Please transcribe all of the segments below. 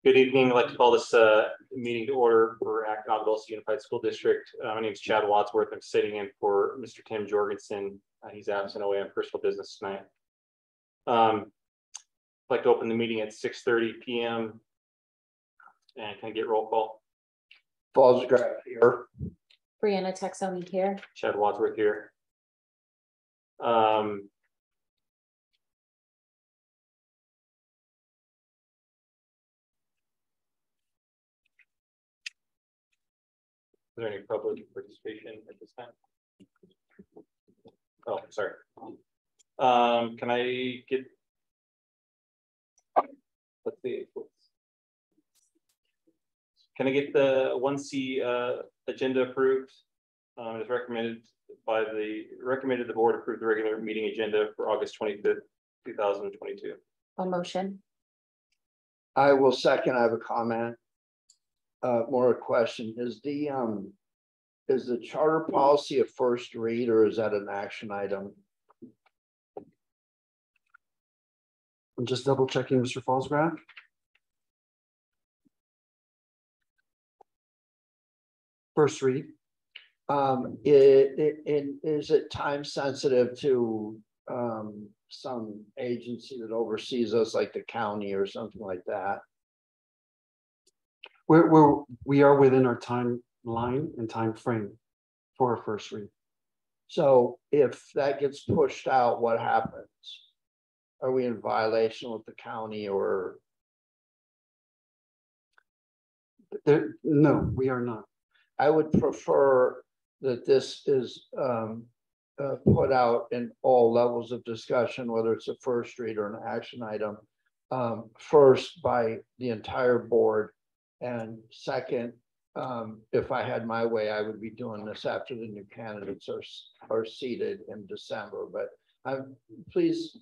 Good evening. I'd like to call this meeting to order for Acton Agua Dulce Unified School District. My name is Chad Wadsworth. I'm sitting in for Mr. Tim Jorgensen. He's absent away on personal business tonight. I'd like to open the meeting at 6:30 p.m. And can I get roll call? Fallsgraf here. Brianna Texoni here. Chad Wadsworth here. Is there any public participation at this time? Oh, sorry. Can I get, let's see, can I get the 1C agenda approved? As recommended by the board approve the regular meeting agenda for August 25th, 2022. A motion. I will second. I have a comment. More a question. Is the charter policy a first read or is that an action item? I'm just double checking, Mr. Fallsgraf. First read. Is it time sensitive to some agency that oversees us, like the county or something like that? We are within our timeline and time frame for a first read. So if that gets pushed out, what happens? Are we in violation with the county or? No, we are not. I would prefer that this is put out in all levels of discussion, whether it's a first read or an action item, first by the entire board. And second, if I had my way, I would be doing this after the new candidates are seated in December. But please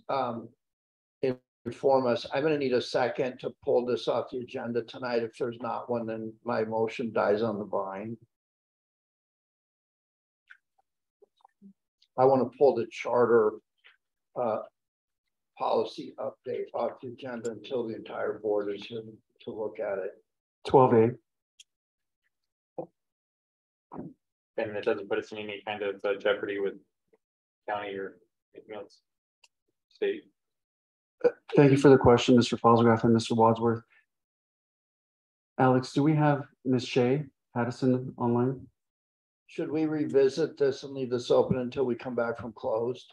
inform us. I'm going to need a second to pull this off the agenda tonight. If there's not one, then my motion dies on the vine. I want to pull the charter policy update off the agenda until the entire board is here to look at it. 12A. And it doesn't put us in any kind of jeopardy with county or anything else, state. Thank you for the question, Mr. Fallsgraf and Mr. Wadsworth. Alex, do we have Ms. Shay Pattison online? Should we revisit this and leave this open until we come back from closed?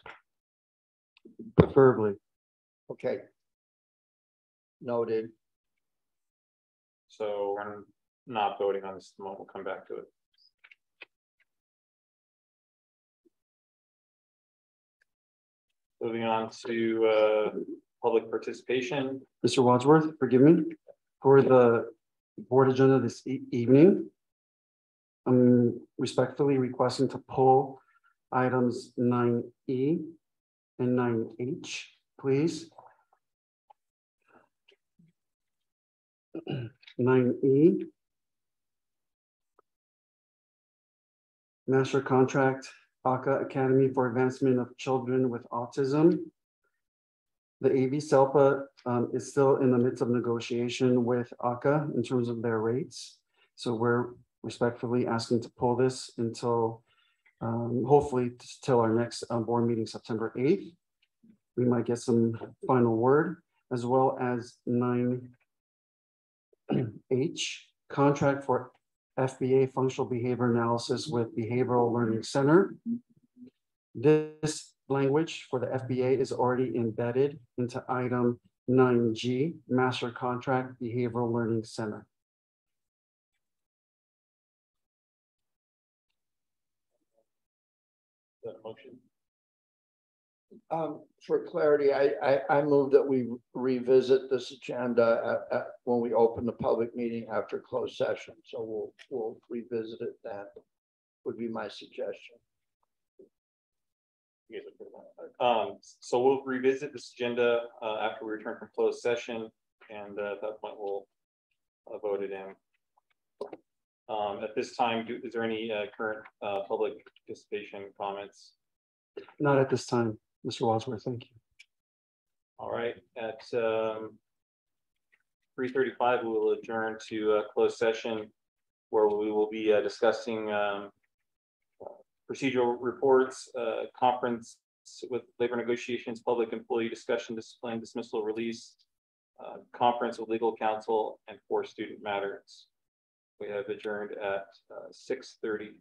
Preferably. Okay. Noted. So we're not voting on this at the moment. We'll come back to it. Moving on to public participation. Mr. Wadsworth, forgive me. For the board agenda this evening, I'm respectfully requesting to pull items 9E and 9H, please. 9E, Master Contract, ACA Academy for Advancement of Children with Autism. The AV SELPA is still in the midst of negotiation with ACA in terms of their rates. So we're respectfully asking to pull this until hopefully till our next board meeting, September 8th. We might get some final word, as well as 9H, contract for FBA functional behavior analysis with Behavioral Learning Center. This language for the FBA is already embedded into item 9G, master contract Behavioral Learning Center. Motion. For clarity, I move that we revisit this agenda when we open the public meeting after closed session. So we'll revisit it. That would be my suggestion. So we'll revisit this agenda after we return from closed session, and at that point we'll vote it in. At this time, is there any current public participation comments? Not at this time, Mr. Wadsworth, thank you. All right, at 3:35, we will adjourn to a closed session where we will be discussing procedural reports, conference with labor negotiations, public employee discussion, discipline, dismissal, release, conference with legal counsel, and 4 student matters. We have adjourned at 6:30.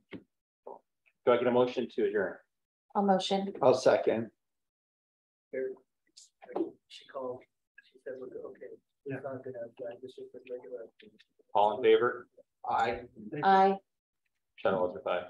Do I get a motion to adjourn? I'll motion. I'll second. She called, she said, look, okay. Yeah. It's not gonna have district with regular. All in favor? Aye. Aye. Chad Watts with aye.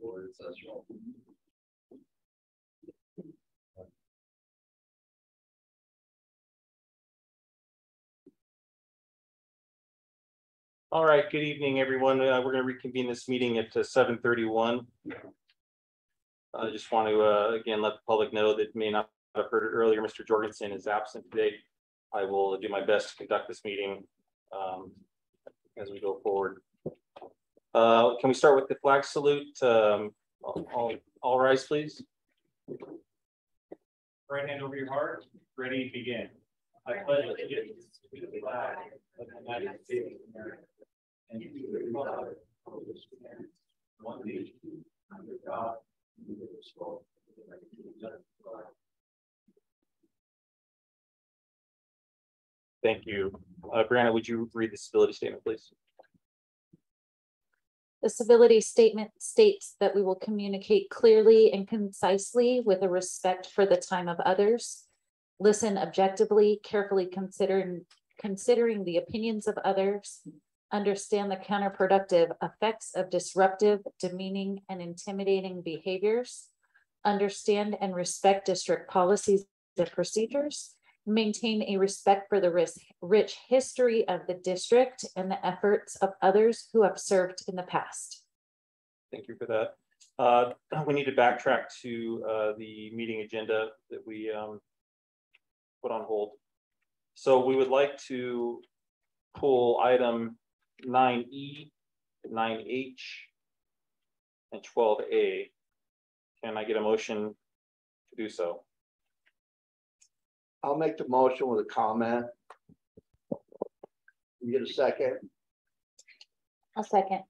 All right, good evening, everyone. We're going to reconvene this meeting at 7:31. I just want to again let the public know that may not have heard it earlier. Mr. Jorgensen is absent today. I will do my best to conduct this meeting as we go forward. Can we start with the flag salute? All rise, please. Right hand over your heart. Ready, begin. I pledge allegiance to the flag of the United States of America and to the republic for which it stands, one nation, under God, indivisible, with liberty and justice for all. Thank you. Brianna, would you read the civility statement, please? The civility statement states that we will communicate clearly and concisely with a respect for the time of others, listen objectively, carefully considering the opinions of others, understand the counterproductive effects of disruptive, demeaning, and intimidating behaviors, understand and respect district policies and procedures, maintain a respect for the rich history of the district and the efforts of others who have served in the past. Thank you for that. We need to backtrack to the meeting agenda that we put on hold. So we would like to pull item 9E, 9H, and 12A. Can I get a motion to do so? I'll make the motion with a comment. You get a second? A second.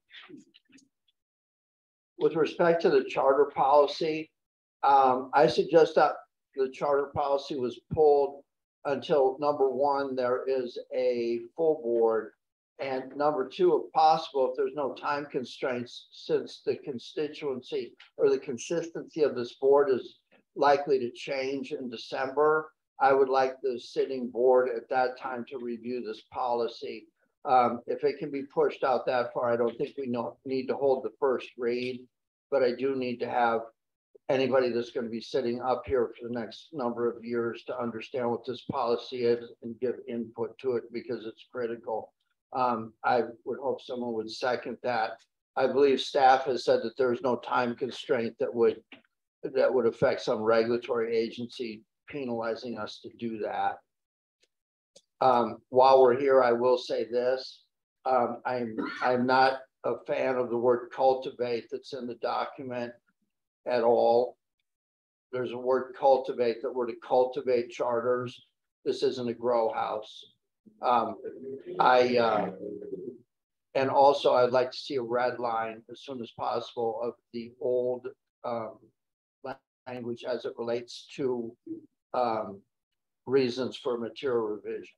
With respect to the charter policy, I suggest that the charter policy was pulled until number one, there is a full board. And number two, if possible, if there's no time constraints, since the constituency or the consistency of this board is likely to change in December, I would like the sitting board at that time to review this policy. If it can be pushed out that far, I don't think we need to hold the first read, but I do need to have anybody that's going to be sitting up here for the next number of years to understand what this policy is and give input to it because it's critical. I would hope someone would second that. I believe staff has said that there's no time constraint that would affect some regulatory agency penalizing us to do that. While we're here, I will say this. I'm not a fan of the word cultivate that's in the document at all. There's a word cultivate that we're to cultivate charters. This isn't a grow house. And also I'd like to see a red line as soon as possible of the old language as it relates to reasons for material revision.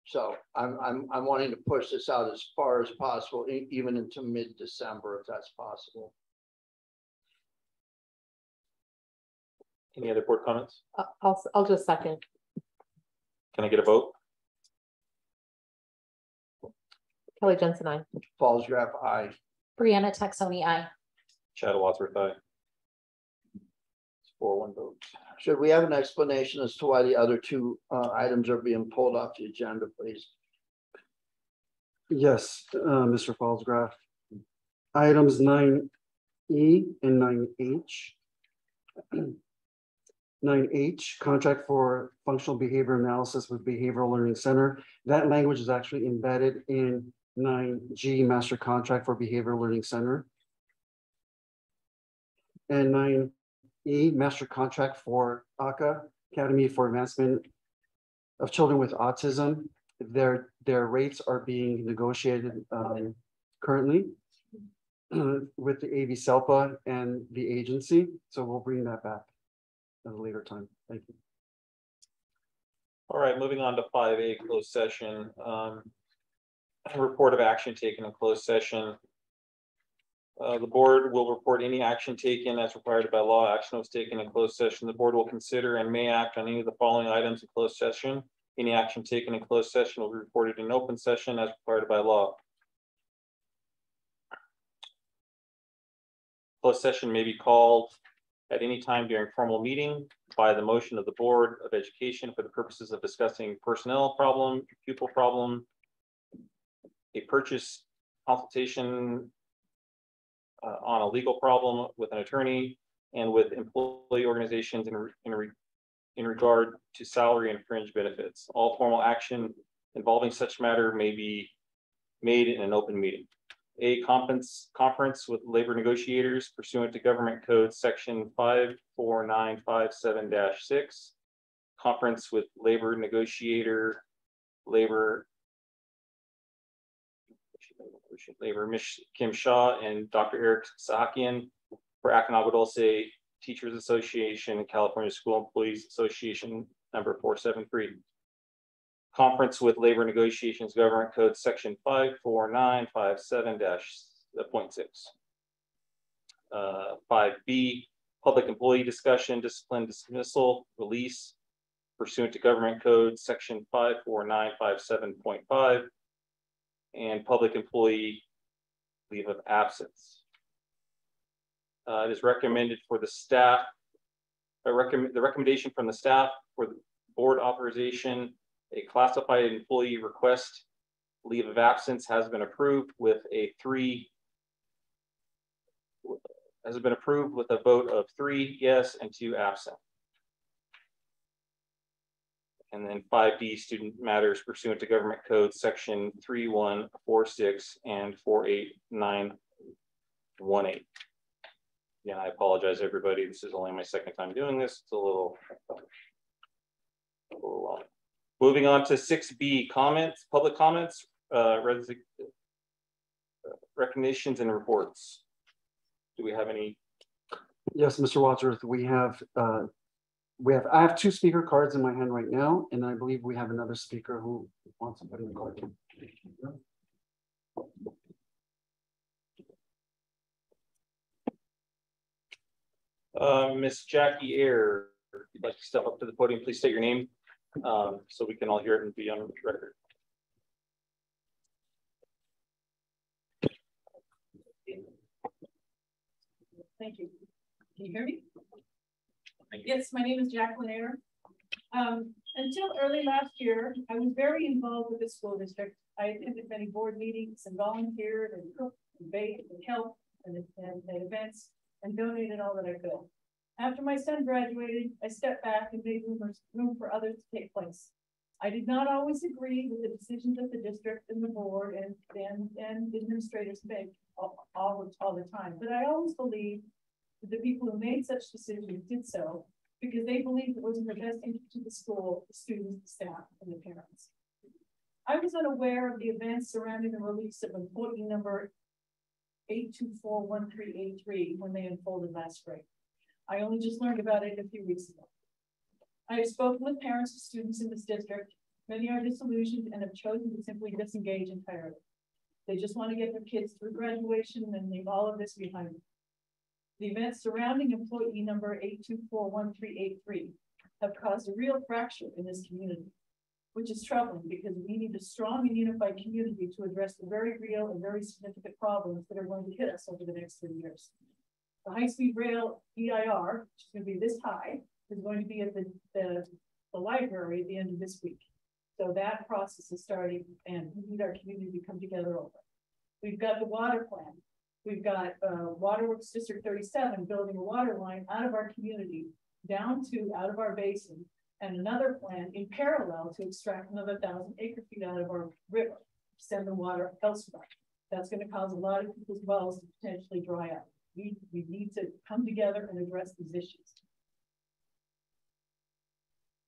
So I'm wanting to push this out as far as possible, even into mid-December, if that's possible. Any other board comments? I'll just second. Can I get a vote? Kelly Jensen, aye. Falls Graph, aye. Brianna Taxoni, aye. Chad Wadsworth, aye. 4-1 vote. Should we have an explanation as to why the other two items are being pulled off the agenda, please? Yes, Mr. Fallsgraf. Items 9E and 9H. 9H, contract for functional behavior analysis with Behavioral Learning Center. That language is actually embedded in 9G, master contract for Behavioral Learning Center. And 9E, master contract for ACA, Academy for Advancement of Children with Autism. Their rates are being negotiated currently with the AV SELPA and the agency. So we'll bring that back at a later time. Thank you. All right, moving on to 5A, closed session. Report of action taken in closed session. The board will report any action taken as required by law. Action was taken in closed session. The board will consider and may act on any of the following items in closed session. Any action taken in closed session will be reported in open session as required by law. Closed session may be called at any time during formal meeting by the motion of the Board of Education for the purposes of discussing personnel problem, pupil problem, a purchase consultation on a legal problem with an attorney, and with employee organizations in regard to salary and fringe benefits. All formal action involving such matter may be made in an open meeting. A conference with labor negotiators pursuant to Government Code Section 54957-6. Conference with labor negotiator, Ms. Kim Shaw and Dr. Eric Sakian for Acton Agua Dulce Teachers Association and California School Employees Association number 473. Conference with Labor Negotiations Government Code Section 54957-.6. 5B, public employee discussion, discipline, dismissal, release pursuant to Government Code Section 54957.5, and public employee leave of absence. It is recommended for the staff, the recommendation from the staff for the board authorization, a classified employee request leave of absence has been approved with a vote of 3 yes and 2 absent. And then 5B, student matters pursuant to Government Code Section 3146 and 48918. Yeah, I apologize, everybody. This is only my second time doing this. It's a little long. Moving on to 6B, comments, public comments, recognitions and reports. Do we have any? Yes, Mr. Wadsworth, I have 2 speaker cards in my hand right now, and I believe we have another speaker who wants to put in the card. Miss Jackie Ayer, if you'd like to step up to the podium, please state your name so we can all hear it and be on record. Thank you. Can you hear me? Yes, my name is Jacqueline Ayer. Until early last year, I was very involved with the school district. I attended many board meetings and volunteered and cooked and baked and helped and events and donated all that I could. After my son graduated, I stepped back and made room for others to take place. I did not always agree with the decisions that the district and the board and administrators make all the time, but I always believed that the people who made such decisions did so because they believed it was in the best interest of the school, the students, the staff, and the parents. I was unaware of the events surrounding the release of employee number 8241383 when they unfolded last spring. I only just learned about it a few weeks ago. I have spoken with parents of students in this district. Many are disillusioned and have chosen to simply disengage entirely. They just want to get their kids through graduation and leave all of this behind them. The events surrounding employee number 8241383 have caused a real fracture in this community, which is troubling because we need a strong and unified community to address the very real and very significant problems that are going to hit us over the next 3 years. The high-speed rail EIR, which is going to be this high, is going to be at the library at the end of this week. So that process is starting and we need our community to come together over. We've got the water plan. We've got Waterworks District 37 building a water line out of our community down to out of our basin, and another plan in parallel to extract another 1,000 acre-feet out of our river, send the water elsewhere. That's going to cause a lot of people's wells to potentially dry up. We need to come together and address these issues.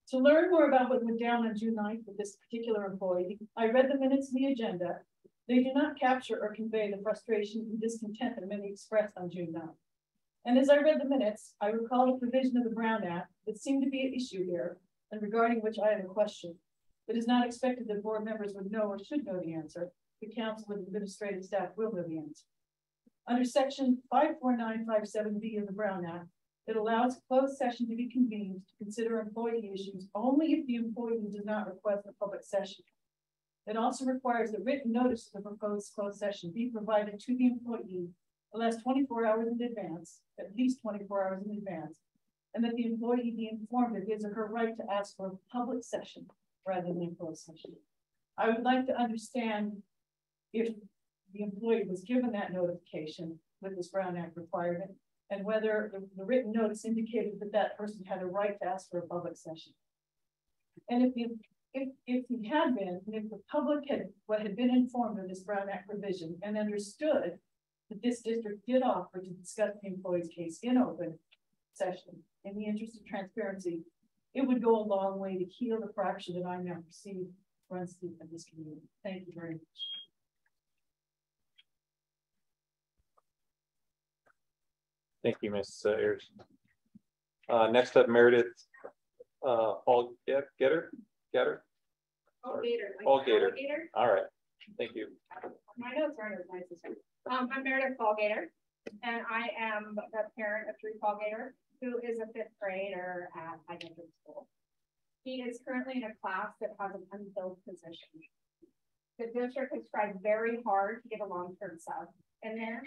To learn more about what went down on June 9th with this particular employee, I read the minutes in the agenda. They do not capture or convey the frustration and discontent that many expressed on June 9th. And as I read the minutes, I recall a provision of the Brown Act that seemed to be an issue here and regarding which I have a question. It is not expected that board members would know or should know the answer. The council and administrative staff will know the answer. Under section 54957B of the Brown Act, it allows a closed session to be convened to consider employee issues only if the employee does not request a public session. It also requires that written notice of the proposed closed session be provided to the employee at least 24 hours in advance, and that the employee be informed of his or her right to ask for a public session rather than a closed session. I would like to understand if the employee was given that notification with this Brown Act requirement, and whether the written notice indicated that that person had a right to ask for a public session. And if he had been, and if the public had been informed of this Brown Act provision and understood that this district did offer to discuss the employee's case in open session in the interest of transparency, it would go a long way to heal the fracture that I now perceive runs deep in this community. Thank you very much. Thank you, Ms. Ayers. Next up, Meredith Paul Gator. Paul Gator. Paul Gator. All right. Thank you. My notes aren't as nice as I'm Meredith Paul Gator, and I am the parent of Drew Paul Gator, who is a 5th grader at High Desert School. He is currently in a class that has an unfilled position. The district has tried very hard to get a long-term sub in there,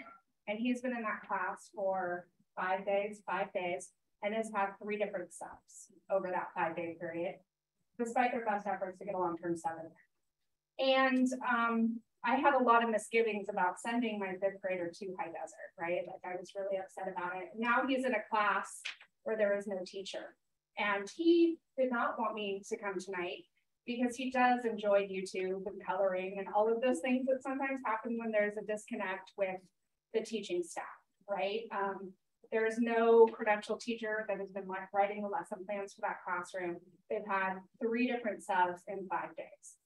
and he's been in that class for 5 days, and has had 3 different subs over that 5-day period, despite their best efforts to get a long-term sub in there. And I had a lot of misgivings about sending my 5th grader to High Desert, right? Like, I was really upset about it. Now he's in a class where there is no teacher. And he did not want me to come tonight because he does enjoy YouTube and coloring and all of those things that sometimes happen when there's a disconnect with the teaching staff, right? There's no credentialed teacher that has been writing the lesson plans for that classroom. They've had 3 different subs in 5 days.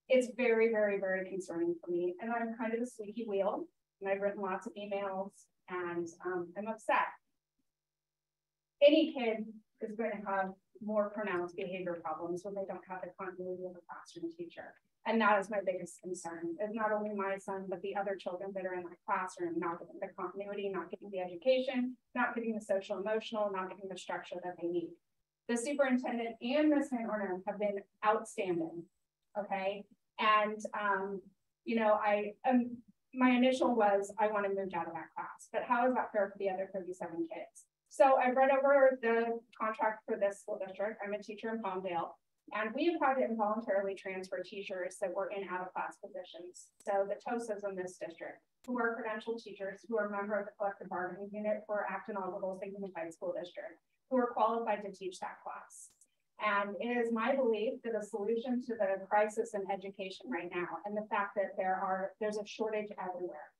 It's very, very, very concerning for me. And I'm kind of a squeaky wheel, and I've written lots of emails, and I'm upset. Any kid is going to have more pronounced behavior problems when they don't have the continuity of a classroom teacher. And that is my biggest concern, is not only my son, but the other children that are in that classroom, not getting the continuity, not getting the education, not getting the social emotional, not getting the structure that they need. The superintendent and Ms. Van Ornum have been outstanding, okay? And, you know, my initial was, I want to move out of that class, but how is that fair for the other 37 kids? So I read over the contract for this school district. I'm a teacher in Palmdale, and we have had to involuntarily transfer teachers that were in out-of-class positions. So the TOSAs in this district, who are credentialed teachers, who are a member of the collective bargaining unit for Acton Agua Dulce Unified School District, who are qualified to teach that class. And it is my belief that a solution to the crisis in education right now, and the fact that there's a shortage everywhere,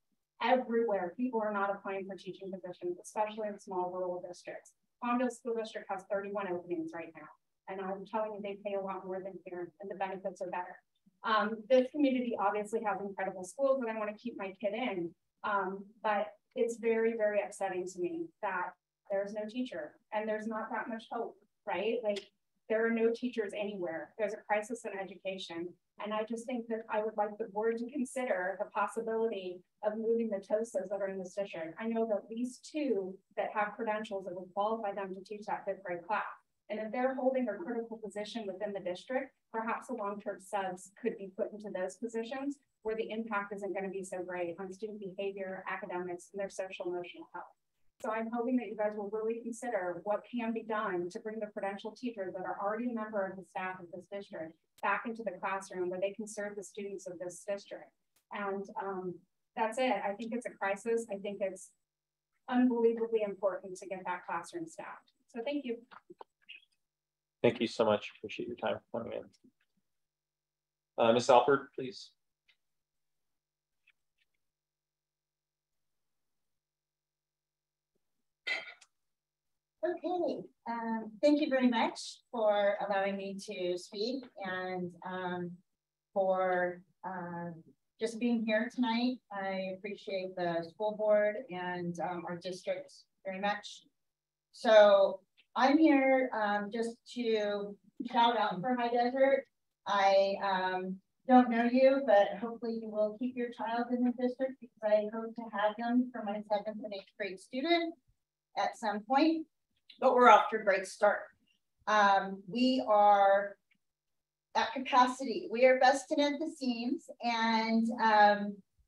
people are not applying for teaching positions, especially in small rural districts. Palmdale School District has 31 openings right now. And I'm telling you, they pay a lot more than here, and the benefits are better. This community obviously has incredible schools that I want to keep my kid in, but it's very, very upsetting to me that there's no teacher and there's not that much hope, right? Like, there are no teachers anywhere. There's a crisis in education. And I just think that I would like the board to consider the possibility of moving the TOSAs that are in this district. I know of at least 2 that have credentials that would qualify them to teach that 5th grade class. And if they're holding a critical position within the district, perhaps the long-term subs could be put into those positions where the impact isn't going to be so great on student behavior, academics, and their social emotional health. So I'm hoping that you guys will really consider what can be done to bring the credentialed teachers that are already a member of the staff of this district back into the classroom where they can serve the students of this district. And that's it. I think it's a crisis. I think it's unbelievably important to get that classroom staffed. So thank you. Thank you so much. Appreciate your time coming in. Ms. Alford, please. Okay, thank you very much for allowing me to speak and for just being here tonight. I appreciate the school board and our district very much. So I'm here just to shout out for High Desert. I don't know you, but hopefully you will keep your child in the district because I hope to have them for my 7th and 8th grade student at some point. But we're off to a great start. We are at capacity. We are busting at the seams, and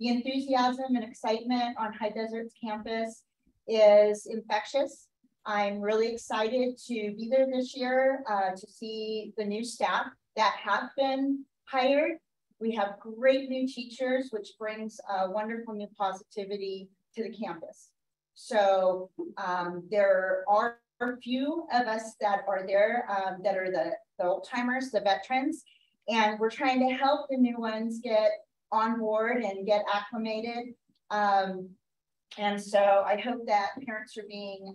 The enthusiasm and excitement on High Desert's campus is infectious. I'm really excited to be there this year to see the new staff that have been hired. We have great new teachers, which brings wonderful new positivity to the campus. So there are a few of us that are there that are the old timers, the veterans, and we're trying to help the new ones get on board and get acclimated. And so I hope that parents are being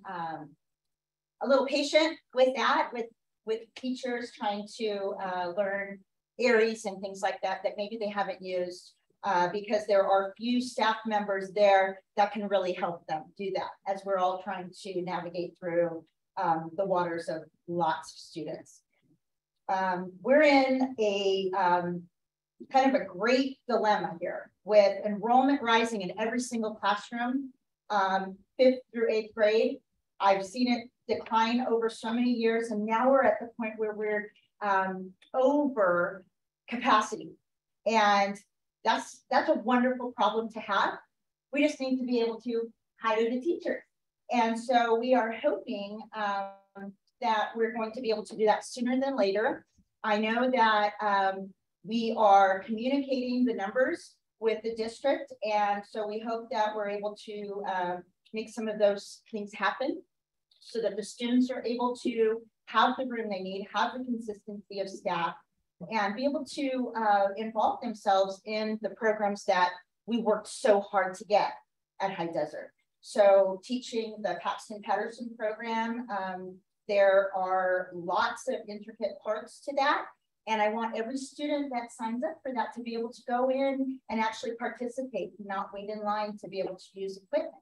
a little patient with that, with teachers trying to learn Aries and things like that, that maybe they haven't used because there are few staff members there that can really help them do that as we're all trying to navigate through the waters of lots of students. We're in a kind of a great dilemma here with enrollment rising in every single classroom, 5th through 8th grade. I've seen it decline over so many years, and now we're at the point where we're over capacity. And that's a wonderful problem to have. We just need to be able to hire the teachers. And so we are hoping that we're going to be able to do that sooner than later. I know that we are communicating the numbers with the district. And so we hope that we're able to make some of those things happen so that the students are able to have the room they need, have the consistency of staff, and be able to involve themselves in the programs that we worked so hard to get at High Desert. So teaching the Paxton Patterson program, there are lots of intricate parts to that. And I want every student that signs up for that to be able to go in and actually participate, not wait in line to be able to use equipment.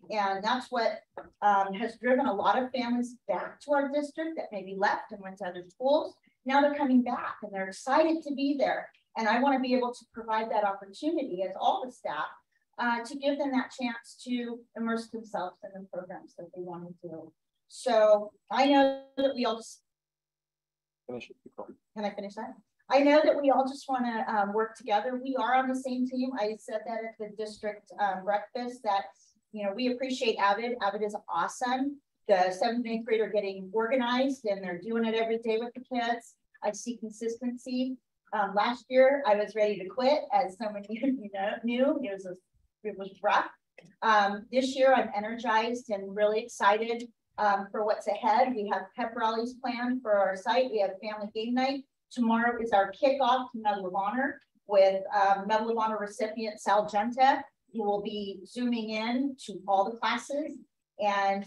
And that's what has driven a lot of families back to our district that maybe left and went to other schools. Now they're coming back and they're excited to be there. And I want to be able to provide that opportunity as all the staff to give them that chance to immerse themselves in the programs that they want to do. So I know that we all just, can I finish that? I know that we all just want to work together. We are on the same team. I said that at the district breakfast that, you know, we appreciate Avid. Avid is awesome. The 7th and 8th grade are getting organized and they're doing it every day with the kids. I see consistency. Last year, I was ready to quit, as so many of you knew. It was rough. This year, I'm energized and really excited for what's ahead. We have pep rallies planned for our site. We have family game night. Tomorrow is our kickoff to Medal of Honor with Medal of Honor recipient Sal Genta, who will be zooming in to all the classes and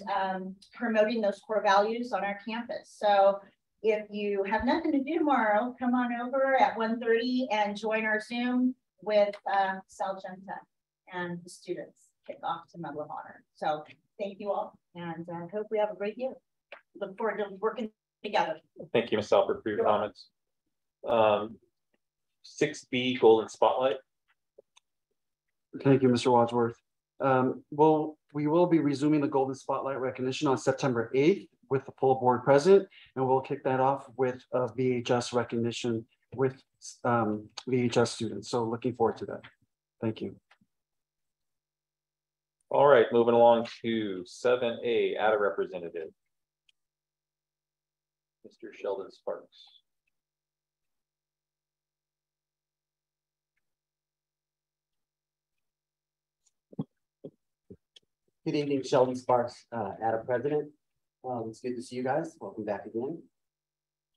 promoting those core values on our campus. So if you have nothing to do tomorrow, come on over at 1:30 and join our Zoom with Sal Genta and the students kick off to Medal of Honor. So thank you all, and I hope we have a great year. Look forward to working together. Thank you, Ms. Alford, for your comments. 6B Golden Spotlight. Thank you, Mr. Wadsworth. We will be resuming the Golden Spotlight recognition on September 8th with the full board present, and we'll kick that off with a VHS recognition with VHS students. So looking forward to that. Thank you. All right, moving along to 7A, ADA representative, Mr. Sheldon Sparks. Good evening, Sheldon Sparks, ADA president. It's good to see you guys. Welcome back again.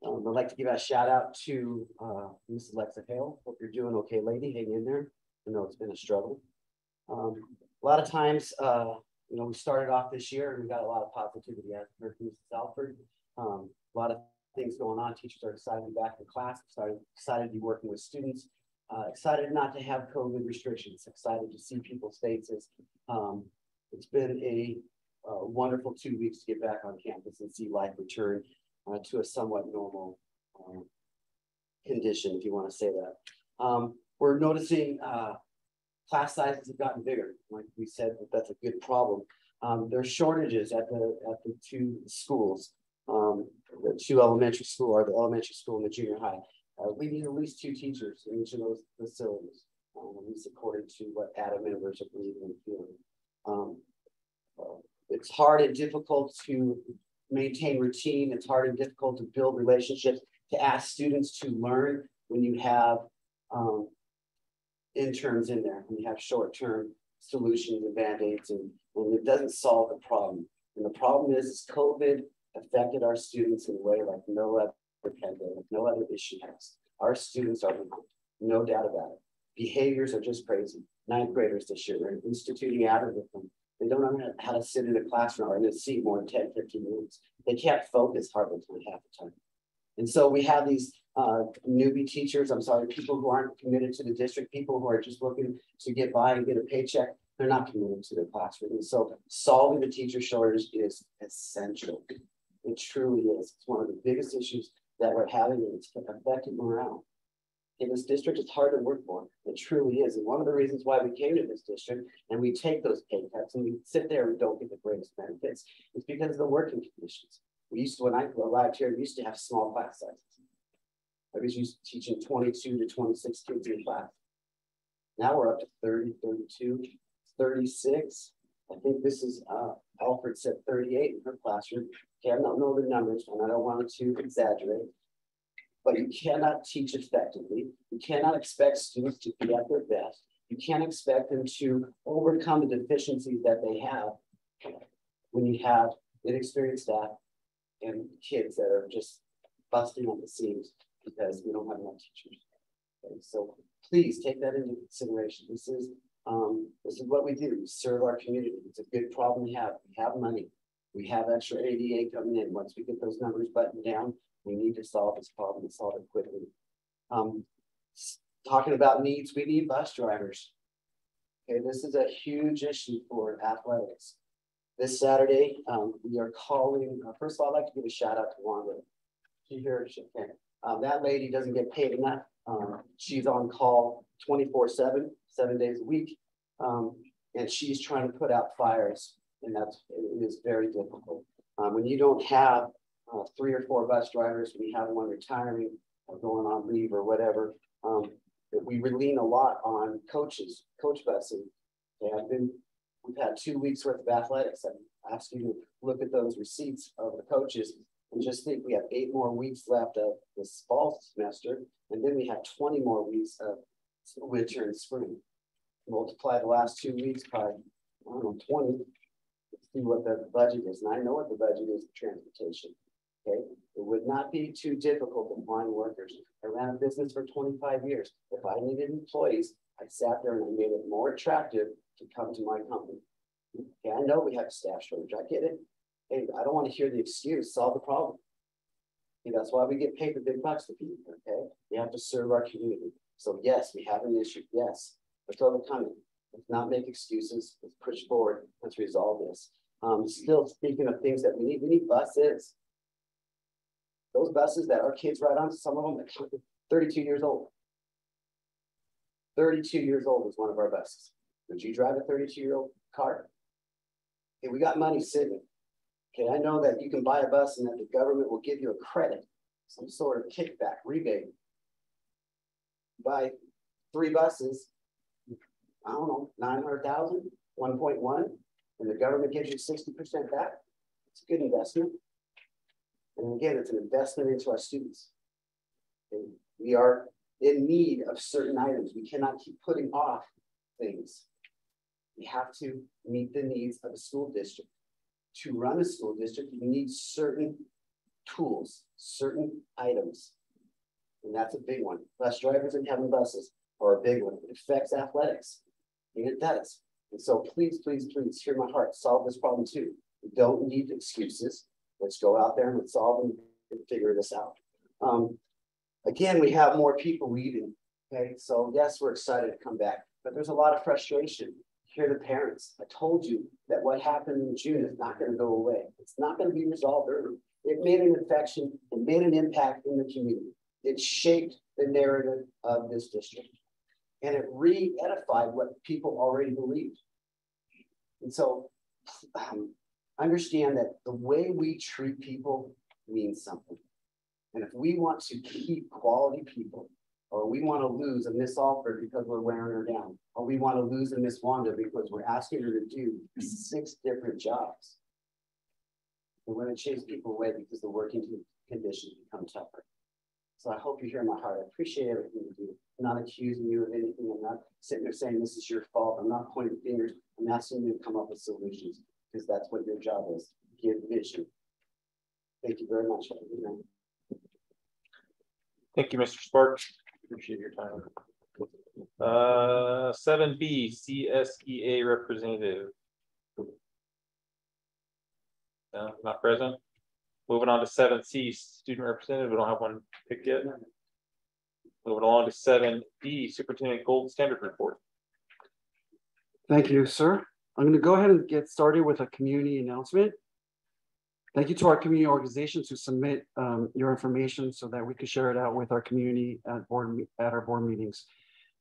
I'd like to give a shout out to Mrs. Alexa Hale. Hope you're doing okay, lady. Hang in there. I know it's been a struggle. A lot of times, you know, we started off this year and we got a lot of positivity as heard from Mrs. Alford. A lot of things going on. Teachers are excited to be back in class, excited to be working with students, excited not to have COVID restrictions, excited to see people's faces. It's been a wonderful 2 weeks to get back on campus and see life return to a somewhat normal condition, if you want to say that. We're noticing class sizes have gotten bigger. Like we said, that's a good problem. There's shortages at the two schools, the two elementary school, or the elementary school and the junior high. We need at least 2 teachers in each of those facilities. at least according to what ATA members are believing and feeling. It's hard and difficult to maintain routine. It's hard and difficult to build relationships, to ask students to learn when you have interns in there, when you have short-term solutions and band-aids, and it doesn't solve the problem. And the problem is COVID affected our students in a way like no other pandemic, no other issue has. Our students are behind, no doubt about it. Behaviors are just crazy. Ninth graders this year, we're instituting out of them. They don't know how to sit in a classroom or in a seat more than 10, 15 minutes. They can't focus hardly half the time. And so we have these newbie teachers, I'm sorry, people who aren't committed to the district, people who are just looking to get by and get a paycheck. They're not committed to their classroom. And so solving the teacher shortage is essential. It truly is. It's one of the biggest issues that we're having, and it's affecting morale. In this district, it's hard to work for. It truly is. And one of the reasons why we came to this district and we take those pay cuts and we sit there and don't get the greatest benefits is because of the working conditions. We used to, when I arrived here, we used to have small class sizes. I was used to teaching 22 to 26 kids in class. Now we're up to 30, 32, 36. I think this is, Alfred said 38 in her classroom. Okay, I don't know the numbers and I don't want to exaggerate. But you cannot teach effectively. You cannot expect students to be at their best. You can't expect them to overcome the deficiencies that they have when you have inexperienced staff and kids that are just busting at the seams because we don't have enough teachers. Okay, so please take that into consideration. This is what we do. We serve our community. It's a good problem we have. We have money. We have extra ADA coming in. Once we get those numbers buttoned down, we need to solve this problem and solve it quickly. Talking about needs, we need bus drivers. Okay, this is a huge issue for athletics. This Saturday, we are calling, first of all, I'd like to give a shout out to Wanda. She here, she can. That lady doesn't get paid enough. She's on call 24/7, 7 days a week. And she's trying to put out fires, and it is very difficult. When you don't have 3 or 4 bus drivers, we have one retiring or going on leave or whatever. We lean a lot on coaches, coach busing. We've had 2 weeks worth of athletics. I ask you to look at those receipts of the coaches and just think we have 8 more weeks left of this fall semester. And then we have 20 more weeks of winter and spring. Multiply the last 2 weeks by, I don't know, 20. See what the budget is. And I know what the budget is for transportation. Okay, it would not be too difficult to find workers. I ran a business for 25 years. If I needed employees, I sat there and I made it more attractive to come to my company. Okay, I know we have a staff shortage. I get it. Hey, I don't want to hear the excuse. Solve the problem. Okay, that's why we get paid the big bucks to people. Okay, we have to serve our community. So yes, we have an issue. Yes, let's overcome it. Let's not make excuses. Let's push forward. Let's resolve this. Still speaking of things that we need buses. Those buses that our kids ride on, some of them are 32 years old. 32 years old is one of our buses. Would you drive a 32-year-old car? Okay, we got money sitting. Okay, I know that you can buy a bus and that the government will give you a credit, some sort of kickback, rebate. Buy 3 buses, I don't know, 900,000, 1.1, and the government gives you 60% back. It's a good investment. And again, it's an investment into our students. And we are in need of certain items. We cannot keep putting off things. We have to meet the needs of a school district. To run a school district, you need certain tools, certain items. And that's a big one. Bus drivers and having buses are a big one. It affects athletics. And it does. And so please, please, please, hear my heart. Solve this problem too. We don't need excuses. Let's go out there and let's solve them and figure this out. Again, we have more people leaving. Okay, so yes, we're excited to come back, but there's a lot of frustration. Hear the parents. I told you that what happened in June is not going to go away. It's not going to be resolved early. It made an infection. It made an impact in the community. It shaped the narrative of this district, and it re-edified what people already believed. And so, understand that the way we treat people means something. And if we want to keep quality people, Or we want to lose a Miss Alford because we're wearing her down. Or we want to lose a Miss Wanda because we're asking her to do 6 different jobs. We're going to chase people away because the working conditions become tougher. So I hope you hear my heart. I appreciate everything you do. I'm not accusing you of anything. I'm not sitting there saying this is your fault. I'm not pointing fingers. I'm asking you to come up with solutions because that's what your job is. Give vision. Thank you very much. Have a good night. Thank you, Mr. Sparks. Appreciate your time. 7B, CSEA representative. No, not present. Moving on to 7C, student representative. We don't have one picked yet. Moving along to 7D, superintendent gold standard report. Thank you, sir. I'm going to go ahead and get started with a community announcement. Thank you to our community organizations who submit your information so that we can share it out with our community at our board meetings.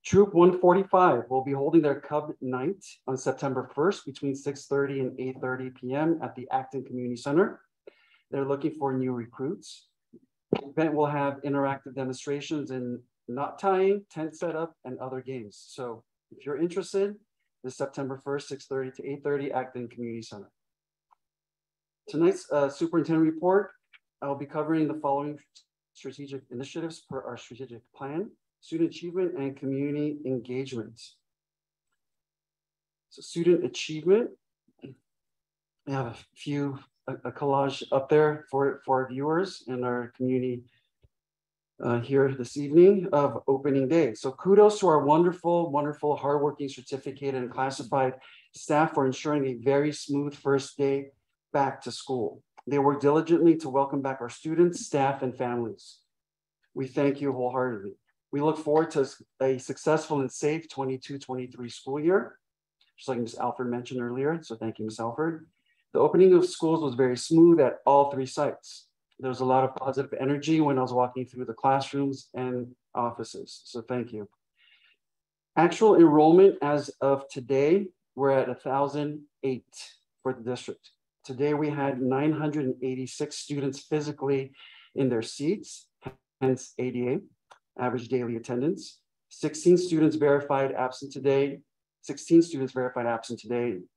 Troop 145 will be holding their Cub Night on September 1st between 6:30 and 8:30 p.m. at the Acton Community Center. They're looking for new recruits. The event will have interactive demonstrations in knot tying, tent setup, and other games. So if you're interested, this September 1st, 6:30 to 8:30, Acton Community Center. Tonight's superintendent report, I'll be covering the following strategic initiatives per our strategic plan: student achievement and community engagement. So student achievement, we have a collage up there for our viewers and our community here this evening of opening day. So kudos to our wonderful, wonderful, hardworking certificated and classified staff for ensuring a very smooth first day back to school. They work diligently to welcome back our students, staff, and families. We thank you wholeheartedly. We look forward to a successful and safe 22-23 school year, just like Ms. Alford mentioned earlier. So thank you, Ms. Alford. The opening of schools was very smooth at all 3 sites. There was a lot of positive energy when I was walking through the classrooms and offices. So thank you. Actual enrollment as of today, we're at 1,008 for the district. Today we had 986 students physically in their seats, hence ADA, average daily attendance. 16 students verified absent today,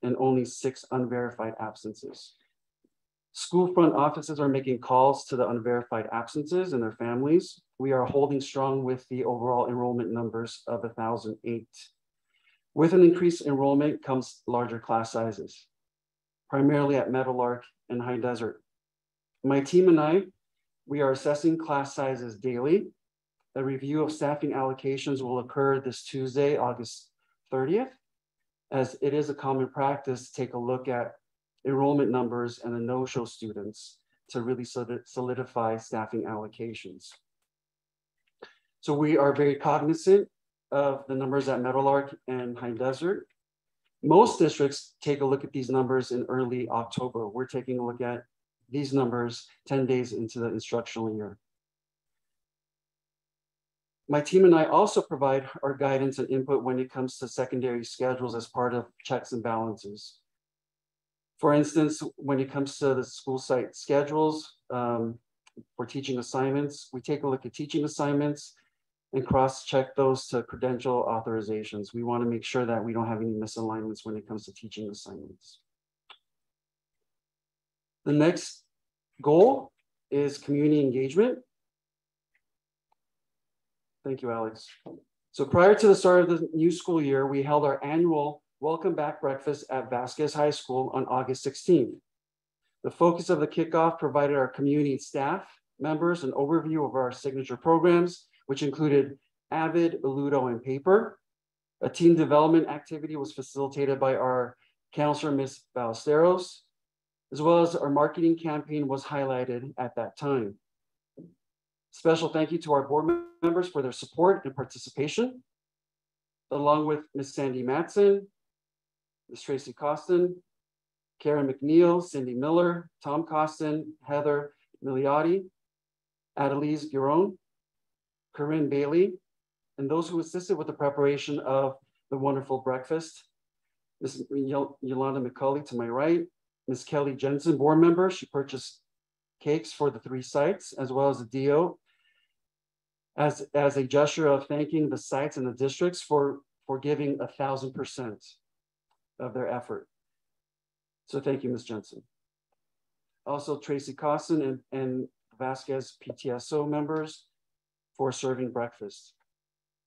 and only 6 unverified absences. School front offices are making calls to the unverified absences and their families. We are holding strong with the overall enrollment numbers of 1,008. With an increased enrollment comes larger class sizes, primarily at Meadowlark and High Desert. My team and I, we are assessing class sizes daily. A review of staffing allocations will occur this Tuesday, August 30th, as it is a common practice to take a look at enrollment numbers and the no-show students to really solidify staffing allocations. So we are very cognizant of the numbers at Meadowlark and High Desert. Most districts take a look at these numbers in early October. We're taking a look at these numbers 10 days into the instructional year. My team and I also provide our guidance and input when it comes to secondary schedules as part of checks and balances. For instance, when it comes to the school site schedules for teaching assignments, we take a look at teaching assignments and cross-check those to credential authorizations. We want to make sure that we don't have any misalignments when it comes to teaching assignments. The next goal is community engagement. Thank you, Alex. So prior to the start of the new school year, we held our annual Welcome Back breakfast at Vasquez High School on August 16th. The focus of the kickoff provided our community and staff members an overview of our signature programs, which included Avid, Ludo, and Paper. A team development activity was facilitated by our counselor, Ms. Ballesteros, as well as our marketing campaign was highlighted at that time. Special thank you to our board members for their support and participation, along with Ms. Sandy Matson, Ms. Tracy Costin, Karen McNeil, Cindy Miller, Tom Costin, Heather Milioti, Adelise Giron, Corinne Bailey, and those who assisted with the preparation of the wonderful breakfast. Ms. Yolanda McCauley to my right, Ms. Kelly Jensen, board member. She purchased cakes for the 3 sites, as well as a DO as a gesture of thanking the sites and the districts for giving 1,000% of their effort. So thank you, Ms. Jensen. Also, Tracy Costin and Vasquez PTSO members for serving breakfast.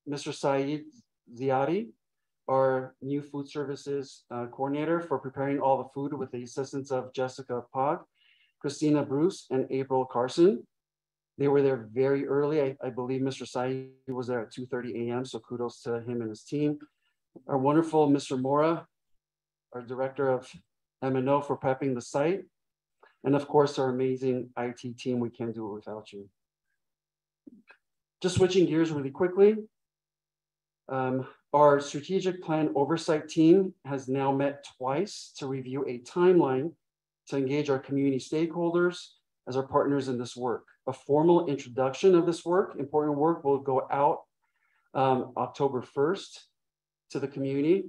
Mr. Saeed Ziadi, our new food services coordinator, for preparing all the food with the assistance of Jessica Pog, Christina Bruce, and April Carson. They were there very early. I believe Mr. Saeed was there at 2:30 a.m. So kudos to him and his team. Our wonderful Mr. Mora, our director of M&O, for prepping the site. And of course, our amazing IT team. We can't do it without you. Just switching gears really quickly. Our strategic plan oversight team has now met twice to review a timeline to engage our community stakeholders as our partners in this work. A formal introduction of this work, important work, will go out October 1st to the community.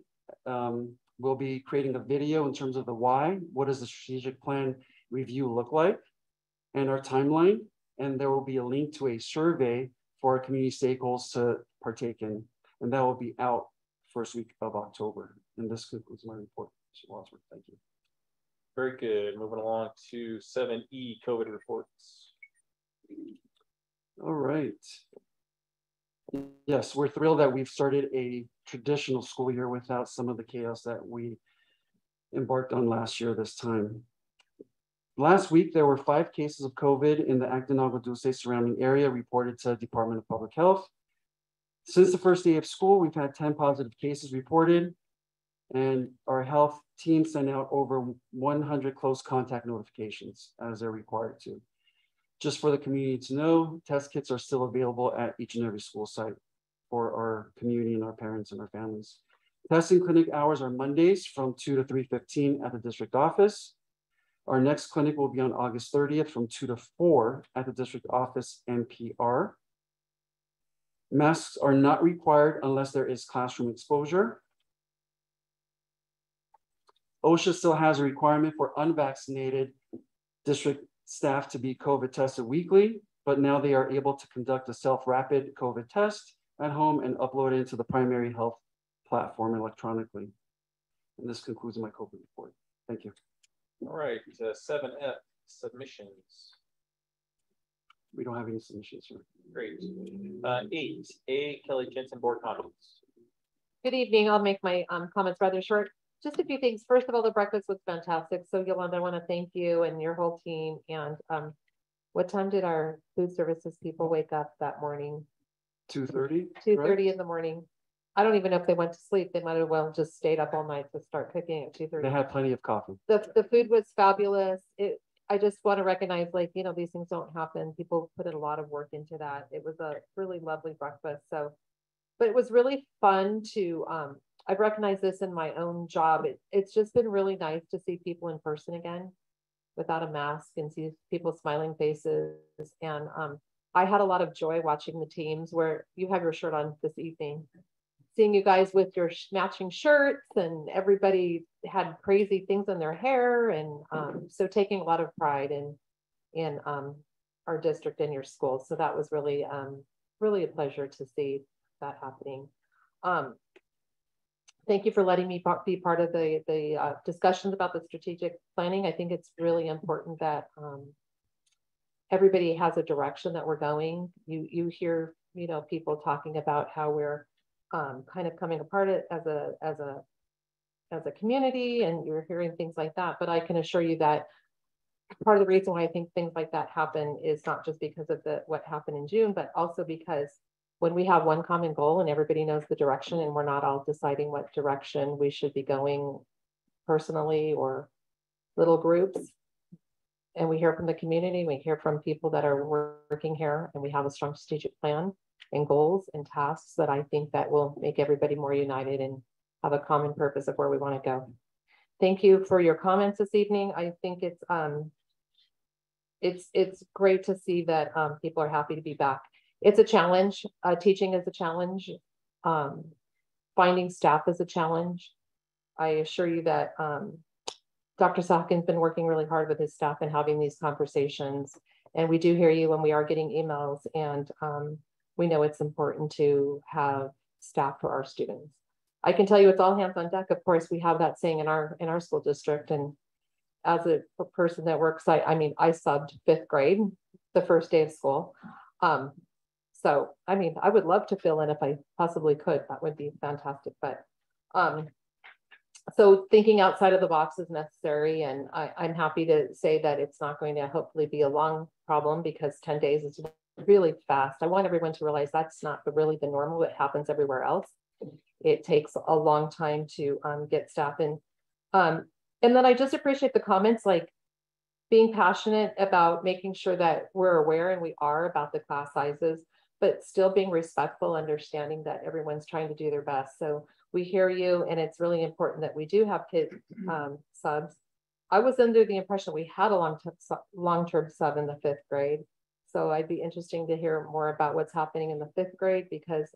We'll be creating a video in terms of the why. What does the strategic plan review look like, and our timeline? And there will be a link to a survey for our community stakeholders to partake in. And that will be out first week of October. And this concludes my report, Mr. Wadsworth. Thank you. Very good. Moving along to 7E, COVID reports. All right. Yes, we're thrilled that we've started a traditional school year without some of the chaos that we embarked on last year this time. Last week, there were 5 cases of COVID in the Acton Agua Dulce surrounding area reported to Department of Public Health. Since the first day of school, we've had 10 positive cases reported, and our health team sent out over 100 close contact notifications as they're required to. Just for the community to know, test kits are still available at each and every school site for our community and our parents and our families. Testing clinic hours are Mondays from 2 to 3:15 at the district office. Our next clinic will be on August 30th from 2 to 4 at the district office NPR. Masks are not required unless there is classroom exposure. OSHA still has a requirement for unvaccinated district staff to be COVID tested weekly, but now they are able to conduct a self-rapid COVID test at home and upload it into the primary health platform electronically. And this concludes my COVID report. Thank you. All right, 7F, submissions. We don't have any submissions here. Great. 8A, Kelly Jensen, board comments. Good evening. I'll make my comments rather short. Just a few things. First of all, the breakfast was fantastic. So Yolanda, I want to thank you and your whole team. And what time did our food services people wake up that morning? 2:30. 2:30 right? in the morning. I don't even know if they went to sleep. They might have well just stayed up all night to start cooking at 2:30. They had plenty of coffee. The food was fabulous. I just want to recognize, like, you know, these things don't happen. People put in a lot of work into that. It was a really lovely breakfast. So, but it was really fun to, I've recognized this in my own job. It's just been really nice to see people in person again without a mask and see people's smiling faces. And I had a lot of joy watching the teams where you have your shirt on this evening, seeing you guys with your matching shirts, and everybody had crazy things in their hair. And so taking a lot of pride in our district and your school. So that was really, really a pleasure to see that happening. Thank you for letting me be part of the discussions about the strategic planning. I think it's really important that everybody has a direction that we're going. You hear, you know, people talking about how we're kind of coming apart as a community, and you're hearing things like that. But I can assure you that part of the reason why I think things like that happen is not just because of what happened in June, but also because when we have one common goal and everybody knows the direction, and we're not all deciding what direction we should be going personally or little groups, and we hear from the community, we hear from people that are working here, and we have a strong strategic plan and goals and tasks that I think that will make everybody more united and have a common purpose of where we want to go. Thank you for your comments this evening. I think it's great to see that people are happy to be back. It's a challenge. Teaching is a challenge. Finding staff is a challenge. I assure you that Dr. Sahkin's been working really hard with his staff and having these conversations. And we do hear you when we are getting emails. And we know it's important to have staff for our students. I can tell you it's all hands on deck. Of course, we have that saying in our school district. And as a person that works, I mean, I subbed 5th grade the first day of school. So, I mean, I would love to fill in if I possibly could. That would be fantastic. But so thinking outside of the box is necessary. And I'm happy to say that it's not going to hopefully be a long problem, because 10 days is really fast. I want everyone to realize that's not really the normal. It happens everywhere else. It takes a long time to get staff in. And then I just appreciate the comments, like being passionate about making sure that we're aware, and we are, about the class sizes, but still being respectful, understanding that everyone's trying to do their best. So we hear you, and it's really important that we do have kid subs. I was under the impression we had a long-term sub in the 5th grade. So I'd be interesting to hear more about what's happening in the 5th grade, because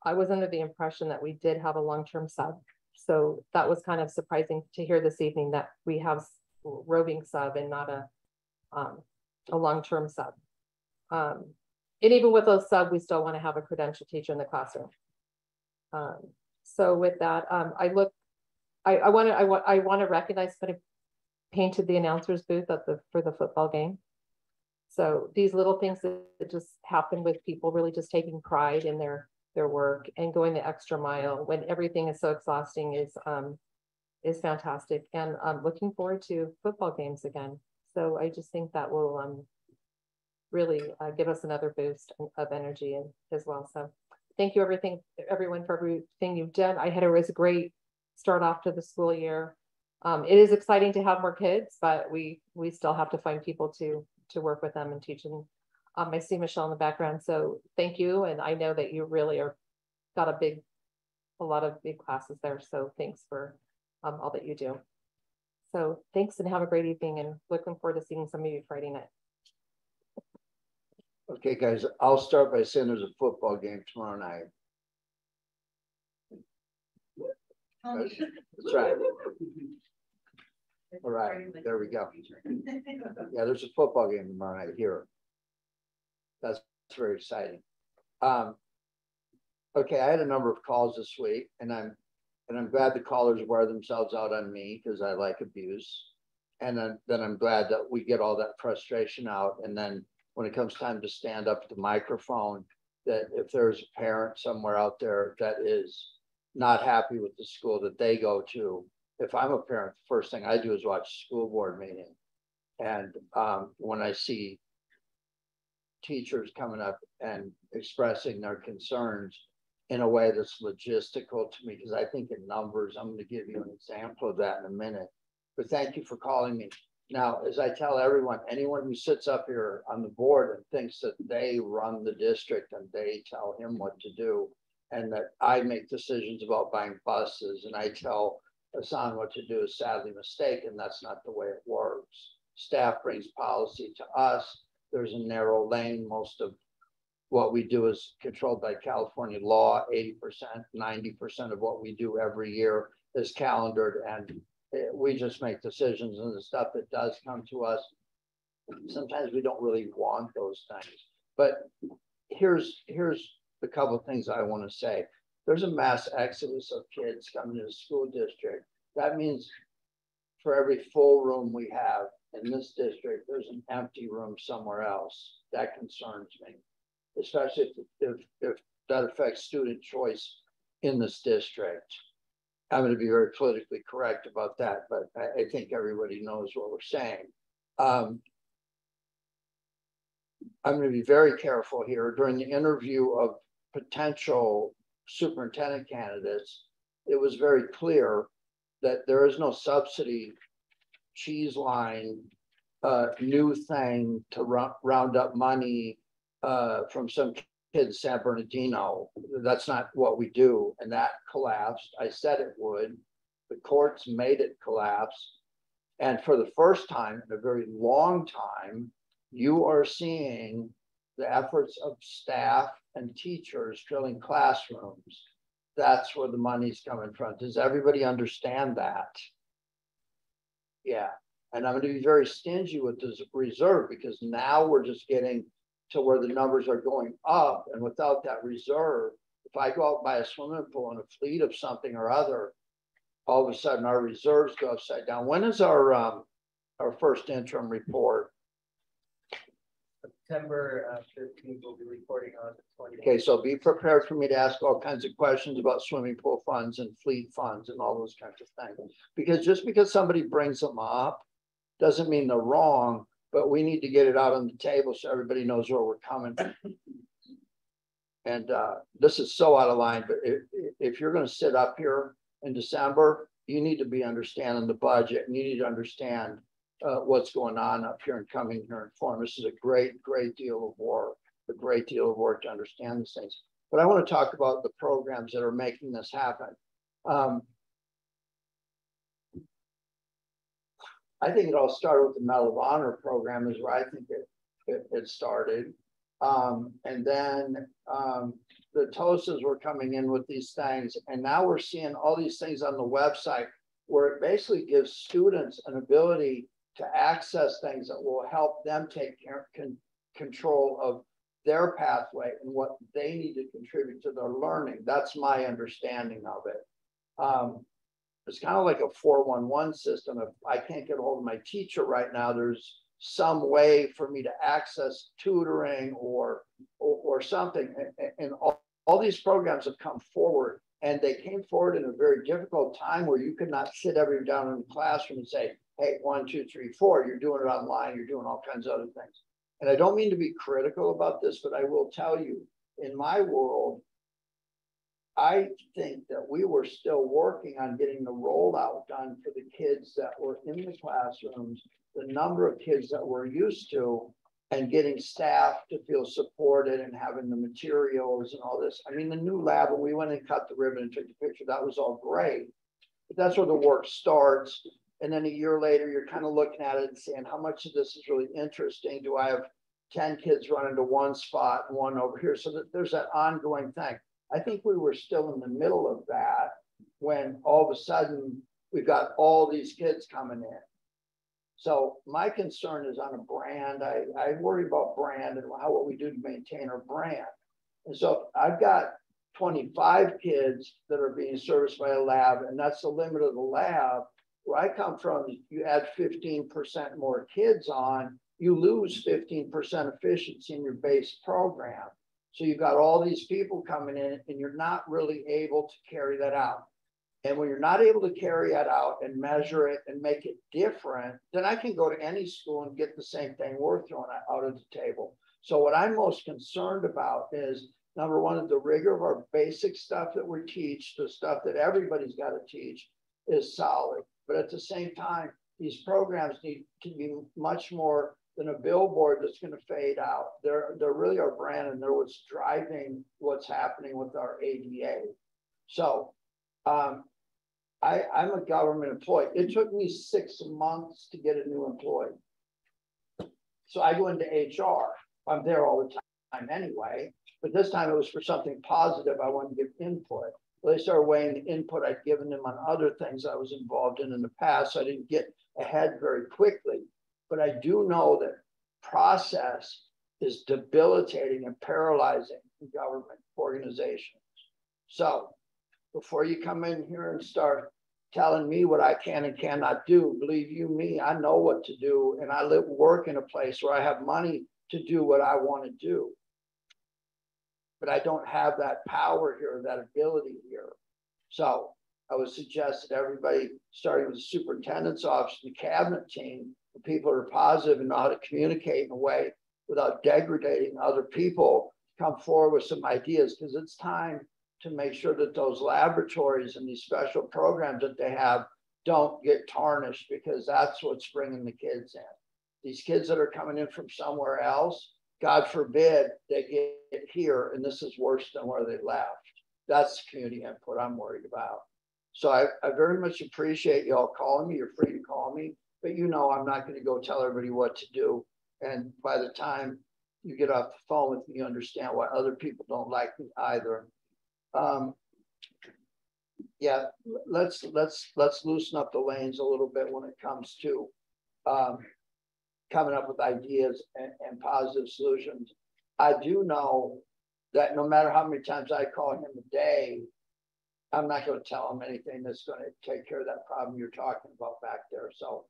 I was under the impression that we did have a long-term sub. So that was kind of surprising to hear this evening that we have roving sub and not a long-term sub. And even with those sub, we still want to have a credentialed teacher in the classroom. So with that, I want to recognize that I painted the announcer's booth for the football game. So these little things that just happen with people really just taking pride in their work and going the extra mile when everything is so exhausting is fantastic. And I'm looking forward to football games again. So I just think that will really give us another boost of energy as well. So thank you everyone for everything you've done. It was a great start off to the school year. It is exciting to have more kids, but we still have to find people to work with them and teach them. I see Michelle in the background, so thank you. And I know that you really got a lot of big classes there. So thanks for all that you do. So thanks, and have a great evening, and looking forward to seeing some of you Friday night. Okay, guys, I'll start by saying there's a football game tomorrow night. That's right. All right, there we go. Yeah, there's a football game tomorrow night here. That's very exciting. Okay, I had a number of calls this week, and I'm glad the callers wear themselves out on me, because I like abuse. And then I'm glad that we get all that frustration out. And then when it comes time to stand up at the microphone, that if there's a parent somewhere out there that is not happy with the school that they go to, if I'm a parent, the first thing I do is watch a school board meeting. And when I see teachers coming up and expressing their concerns in a way that's logistical to me, because I think in numbers, I'm going to give you an example of that in a minute. But thank you for calling me. Now, as I tell everyone, anyone who sits up here on the board and thinks that they run the district and they tell him what to do, and that I make decisions about buying buses and I tell Hassan what to do, is sadly mistaken. That's not the way it works. Staff brings policy to us. There's a narrow lane. Most of what we do is controlled by California law. 80%, 90% of what we do every year is calendared, and we just make decisions. And the stuff that does come to us, sometimes we don't really want those things. But here's a couple of things I want to say. There's a mass exodus of kids coming to the school district. That means for every full room we have in this district, there's an empty room somewhere else. That concerns me, especially if that affects student choice in this district. I'm going to be very politically correct about that, but I think everybody knows what we're saying. I'm going to be very careful here. During the interview of potential superintendent candidates, it was very clear that there is no subsidy cheese line new thing to round up money from some kid in San Bernardino. That's not what we do. And that collapsed. I said it would. The courts made it collapse. And for the first time in a very long time, you are seeing the efforts of staff and teachers filling classrooms. That's where the money's coming from. Does everybody understand that? Yeah. And I'm going to be very stingy with this reserve, because now we're just getting to where the numbers are going up, and without that reserve, if I go out and buy a swimming pool and a fleet of something or other, all of a sudden our reserves go upside down. When is our first interim report? September 15th, we'll be reporting on the 20th. Okay, so be prepared for me to ask all kinds of questions about swimming pool funds and fleet funds and all those kinds of things. Because just because somebody brings them up doesn't mean they're wrong, but we need to get it out on the table so everybody knows where we're coming from. And this is so out of line, but if you're going to sit up here in December, you need to be understanding the budget, and you need to understand what's going on up here and coming here and inform. This is a great deal of work, to understand these things. But I want to talk about the programs that are making this happen. I think it all started with the Medal of Honor program is where I think it started. And then the TOSAs were coming in with these things. And now we're seeing all these things on the website where it basically gives students an ability to access things that will help them take control of their pathway and what they need to contribute to their learning. That's my understanding of it. It's kind of like a 411 system. If I can't get a hold of my teacher right now, there's some way for me to access tutoring or something. And all these programs have come forward, and they came forward in a very difficult time where you could not sit everyone down in the classroom and say, hey, 1, 2, 3, 4, you're doing it online, you're doing all kinds of other things. And I don't mean to be critical about this, but I will tell you, in my world, I think that we were still working on getting the rollout done for the kids that were in the classrooms, the number of kids that we're used to, and getting staff to feel supported and having the materials and all this. I mean, the new lab, when we went and cut the ribbon and took the picture, that was all great. But that's where the work starts. And then a year later, you're kind of looking at it and saying, how much of this is really interesting? Do I have 10 kids running to one spot and one over here? So that there's that ongoing thing. I think we were still in the middle of that when all of a sudden we've got all these kids coming in. So my concern is on a brand. I worry about brand and what we do to maintain our brand. And so I've got 25 kids that are being serviced by a lab, and that's the limit of the lab. Where I come from, you add 15% more kids on, you lose 15% efficiency in your base program. So you've got all these people coming in, and you're not really able to carry that out. And when you're not able to carry that out and measure it and make it different, then I can go to any school and get the same thing we're throwing out of the table. So what I'm most concerned about is, number one, the rigor of our basic stuff that we teach, the stuff that everybody's got to teach, is solid. But at the same time, these programs need to be much more than a billboard that's going to fade out. They're really our brand, and they're what's driving what's happening with our ADA. So I'm a government employee. It took me 6 months to get a new employee. So I go into HR. I'm there all the time anyway, but this time it was for something positive. I wanted to give input. Well, they started weighing the input I'd given them on other things I was involved in the past. So I didn't get ahead very quickly. But I do know that process is debilitating and paralyzing in government organizations. So before you come in here and start telling me what I can and cannot do, believe you me, I know what to do. And I work in a place where I have money to do what I want to do. But I don't have that power here, that ability here. So I would suggest that everybody, starting with the superintendent's office and the cabinet team, the people who are positive and know how to communicate in a way without degrading other people, come forward with some ideas, because it's time to make sure that those laboratories and these special programs that they have don't get tarnished, because that's what's bringing the kids in. These kids that are coming in from somewhere else, God forbid they get here and this is worse than where they left. That's community input I'm worried about. So I very much appreciate y'all calling me. You're free to call me, but you know I'm not going to go tell everybody what to do. And by the time you get off the phone with me, you understand why other people don't like me either. Yeah, let's loosen up the lanes a little bit when it comes to coming up with ideas and positive solutions. I do know that no matter how many times I call him a day, I'm not going to tell him anything that's going to take care of that problem you're talking about back there. So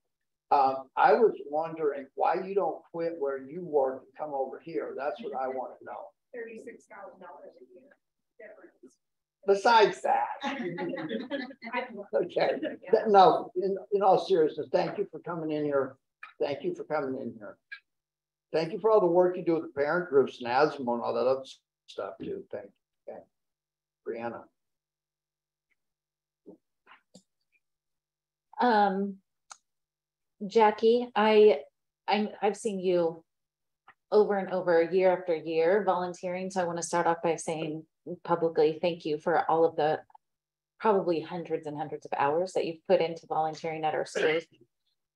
I was wondering why you don't quit where you work and come over here. That's what I want to know. $36,000 a year difference. Besides that, okay. No, in all seriousness, thank you for coming in here. Thank you for coming in here. Thank you for all the work you do with the parent groups and asthma and all that other stuff too. Thank you. Okay. Brianna. Jackie, I've seen you over and over, year after year, volunteering. So I want to start off by saying publicly thank you for all of the probably hundreds and hundreds of hours that you've put into volunteering at our schools.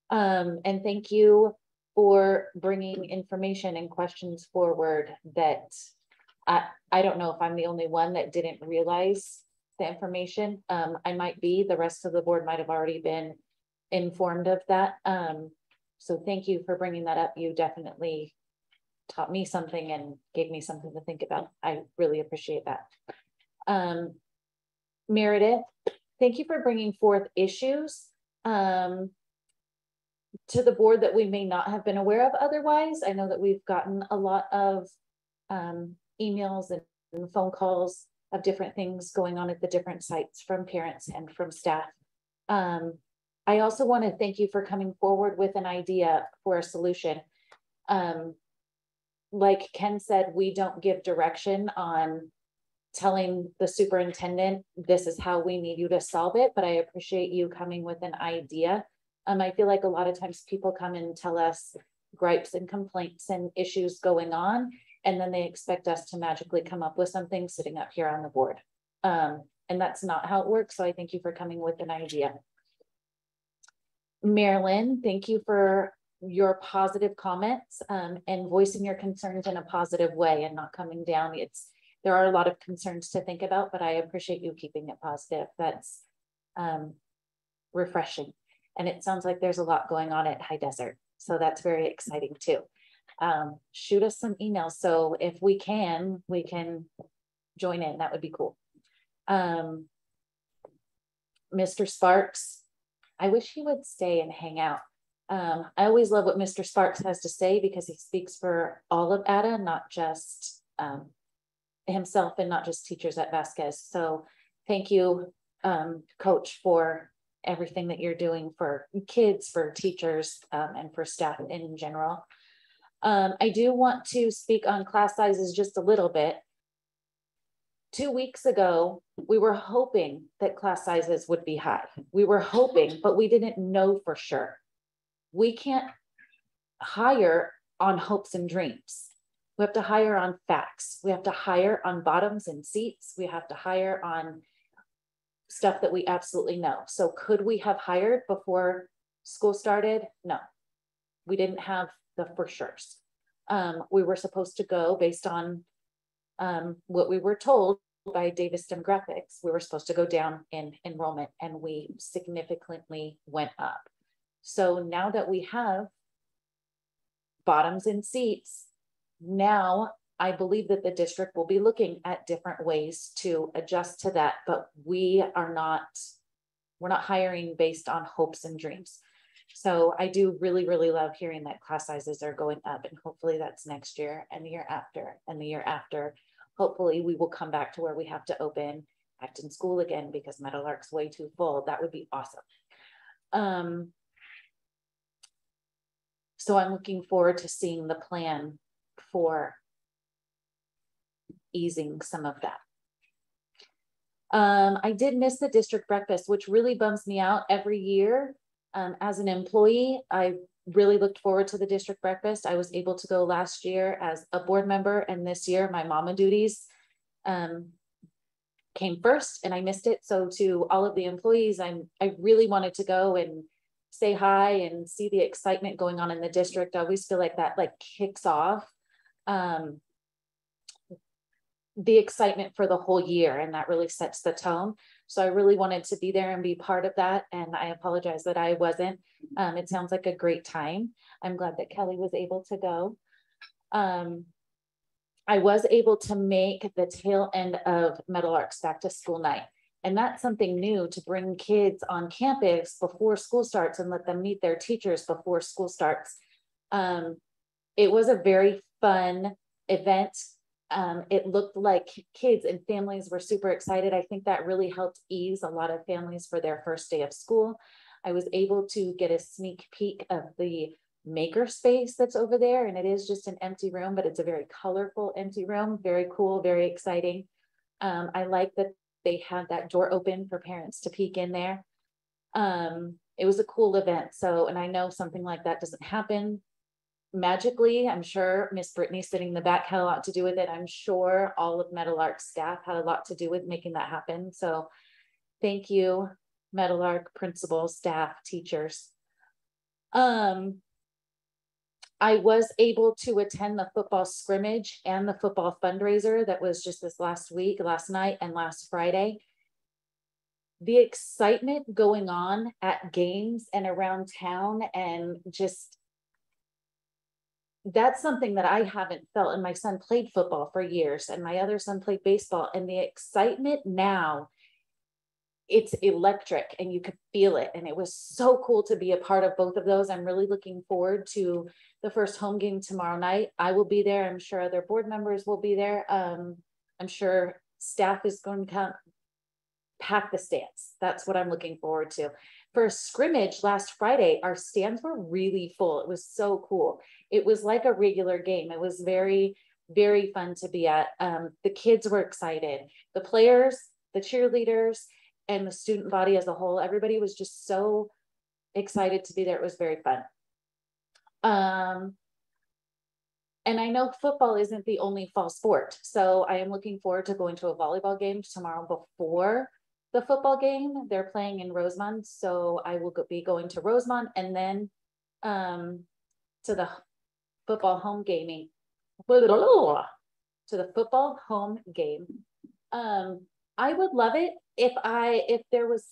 And thank you for bringing information and questions forward that I don't know if I'm the only one that didn't realize the information. I might be, the rest of the board might have already been informed of that. So thank you for bringing that up. You definitely taught me something and gave me something to think about. I really appreciate that. Meredith, thank you for bringing forth issues to the board that we may not have been aware of otherwise. I know that we've gotten a lot of emails and phone calls of different things going on at the different sites from parents and from staff. I also want to thank you for coming forward with an idea for a solution. Like Ken said, we don't give direction on telling the superintendent, this is how we need you to solve it, but I appreciate you coming with an idea. I feel like a lot of times people come and tell us gripes and complaints and issues going on, and then they expect us to magically come up with something sitting up here on the board. And that's not how it works. So I thank you for coming with an idea. Marilyn, thank you for your positive comments and voicing your concerns in a positive way and not coming down. There are a lot of concerns to think about, but I appreciate you keeping it positive. That's refreshing. And it sounds like there's a lot going on at High Desert. So that's very exciting too. Shoot us some emails. So if we can join in, that would be cool. Mr. Sparks, I wish he would stay and hang out. I always love what Mr. Sparks has to say because he speaks for all of ADA, not just himself and not just teachers at Vasquez. So thank you, Coach, for everything that you're doing for kids, for teachers, and for staff in general. I do want to speak on class sizes just a little bit. 2 weeks ago, we were hoping that class sizes would be high. We were hoping, but we didn't know for sure. We can't hire on hopes and dreams. We have to hire on facts. We have to hire on bottoms and seats. We have to hire on stuff that we absolutely know. So could we have hired before school started? No, we didn't have the for sure's. We were supposed to go based on what we were told by Davis Demographics. We were supposed to go down in enrollment and we significantly went up. So now that we have bottoms in seats, now I believe that the district will be looking at different ways to adjust to that, but we're not hiring based on hopes and dreams. So I do really, really love hearing that class sizes are going up, and hopefully that's next year and the year after and the year after. Hopefully we will come back to where we have to open Acton School again because Meadowlark's way too full. That would be awesome. So I'm looking forward to seeing the plan for easing some of that. I did miss the district breakfast, which really bums me out every year. As an employee, I really looked forward to the district breakfast. I was able to go last year as a board member, and this year my mama duties came first and I missed it. So to all of the employees, I really wanted to go and say hi and see the excitement going on in the district. I always feel like that kicks off the excitement for the whole year, and that really sets the tone. So I really wanted to be there and be part of that, and I apologize that I wasn't. It sounds like a great time. I'm glad that Kelly was able to go. I was able to make the tail end of Meadowlark's back to school night. And that's something new, to bring kids on campus before school starts and let them meet their teachers before school starts. It was a very fun event. It looked like kids and families were super excited. I think that really helped ease a lot of families for their first day of school. I was able to get a sneak peek of the maker space that's over there, and it is just an empty room, but it's a very colorful empty room. Very cool, very exciting. I like that they had that door open for parents to peek in there. It was a cool event. So, and I know something like that doesn't happen magically. I'm sure Miss Brittany sitting in the back had a lot to do with it. I'm sure all of Meadowlark staff had a lot to do with making that happen. So thank you, Meadowlark principal, staff, teachers. I was able to attend the football scrimmage and the football fundraiser that was just this last night and last Friday. The excitement going on at games and around town, and just, that's something that I haven't felt. And my son played football for years, and my other son played baseball, and the excitement now, it's electric and you could feel it. And it was so cool to be a part of both of those. I'm really looking forward to the first home game tomorrow night. I will be there. I'm sure other board members will be there. I'm sure staff is going to come pack the stands. That's what I'm looking forward to. For a scrimmage last Friday, our stands were really full. It was so cool. It was like a regular game. It was very, very fun to be at. The kids were excited. The players, the cheerleaders, and the student body as a whole, everybody was just so excited to be there. It was very fun. And I know football isn't the only fall sport. So I am looking forward to going to a volleyball game tomorrow before the football game. They're playing in Rosemont. So I will be going to Rosemont, and then to the football home gaming, to the football home game. I would love it if there was,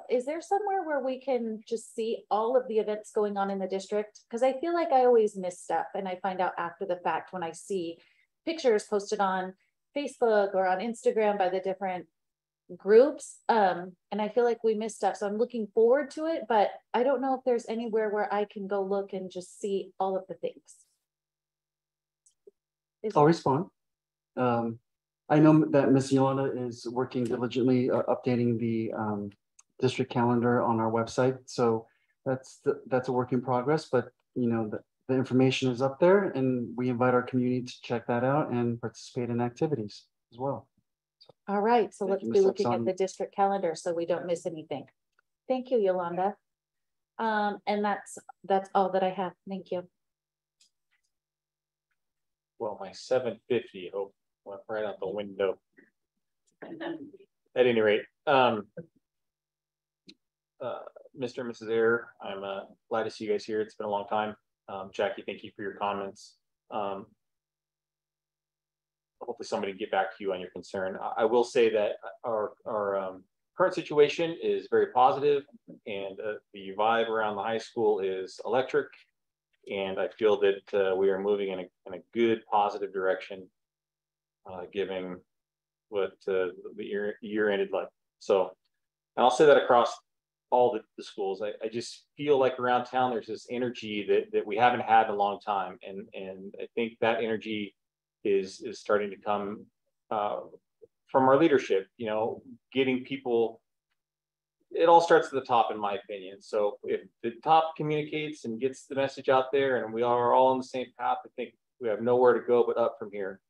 is there somewhere where we can just see all of the events going on in the district? Because I feel like I always miss stuff, and I find out after the fact when I see pictures posted on Facebook or on Instagram by the different groups. And I feel like we miss stuff. So I'm looking forward to it, but I don't know if there's anywhere where I can go look and just see all of the things. I'll respond. I know that Miss Yolanda is working diligently updating the district calendar on our website. So that's a work in progress, but you know, the information is up there, and we invite our community to check that out and participate in activities as well. All right, so let's you, be Ms. looking Upson. at the district calendar so we don't miss anything. Thank you, Yolanda. And that's all that I have. Thank you. Well, my 750 went right out the window. At any rate, Mr. and Mrs. Ayer, I'm glad to see you guys here. It's been a long time. Jackie, thank you for your comments. Hopefully somebody can get back to you on your concern. I will say that our current situation is very positive, and the vibe around the high school is electric. And I feel that we are moving in a good, positive direction, given what the year ended like. So, and I'll say that across all the schools. I just feel like around town there's this energy that we haven't had in a long time, and I think that energy is starting to come from our leadership. You know, getting people. It all starts at the top, in my opinion. So if the top communicates and gets the message out there, and we are all on the same path, I think we have nowhere to go but up from here.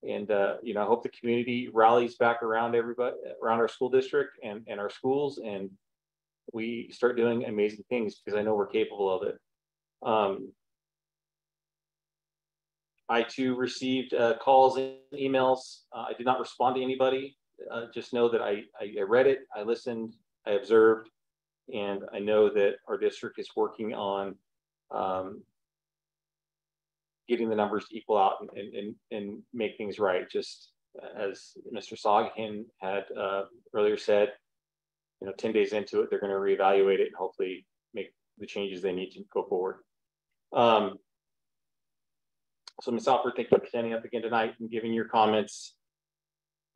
And you know, I hope the community rallies back around everybody, around our school district and our schools, and we start doing amazing things, because I know we're capable of it. I too received calls and emails. I did not respond to anybody. Just know that I read it, I listened, I observed, and I know that our district is working on getting the numbers to equal out and make things right. Just as Mr. Soghin had earlier said, you know, 10 days into it, they're going to reevaluate it and hopefully make the changes they need to go forward. So Ms. Alford, thank you for standing up again tonight and giving your comments.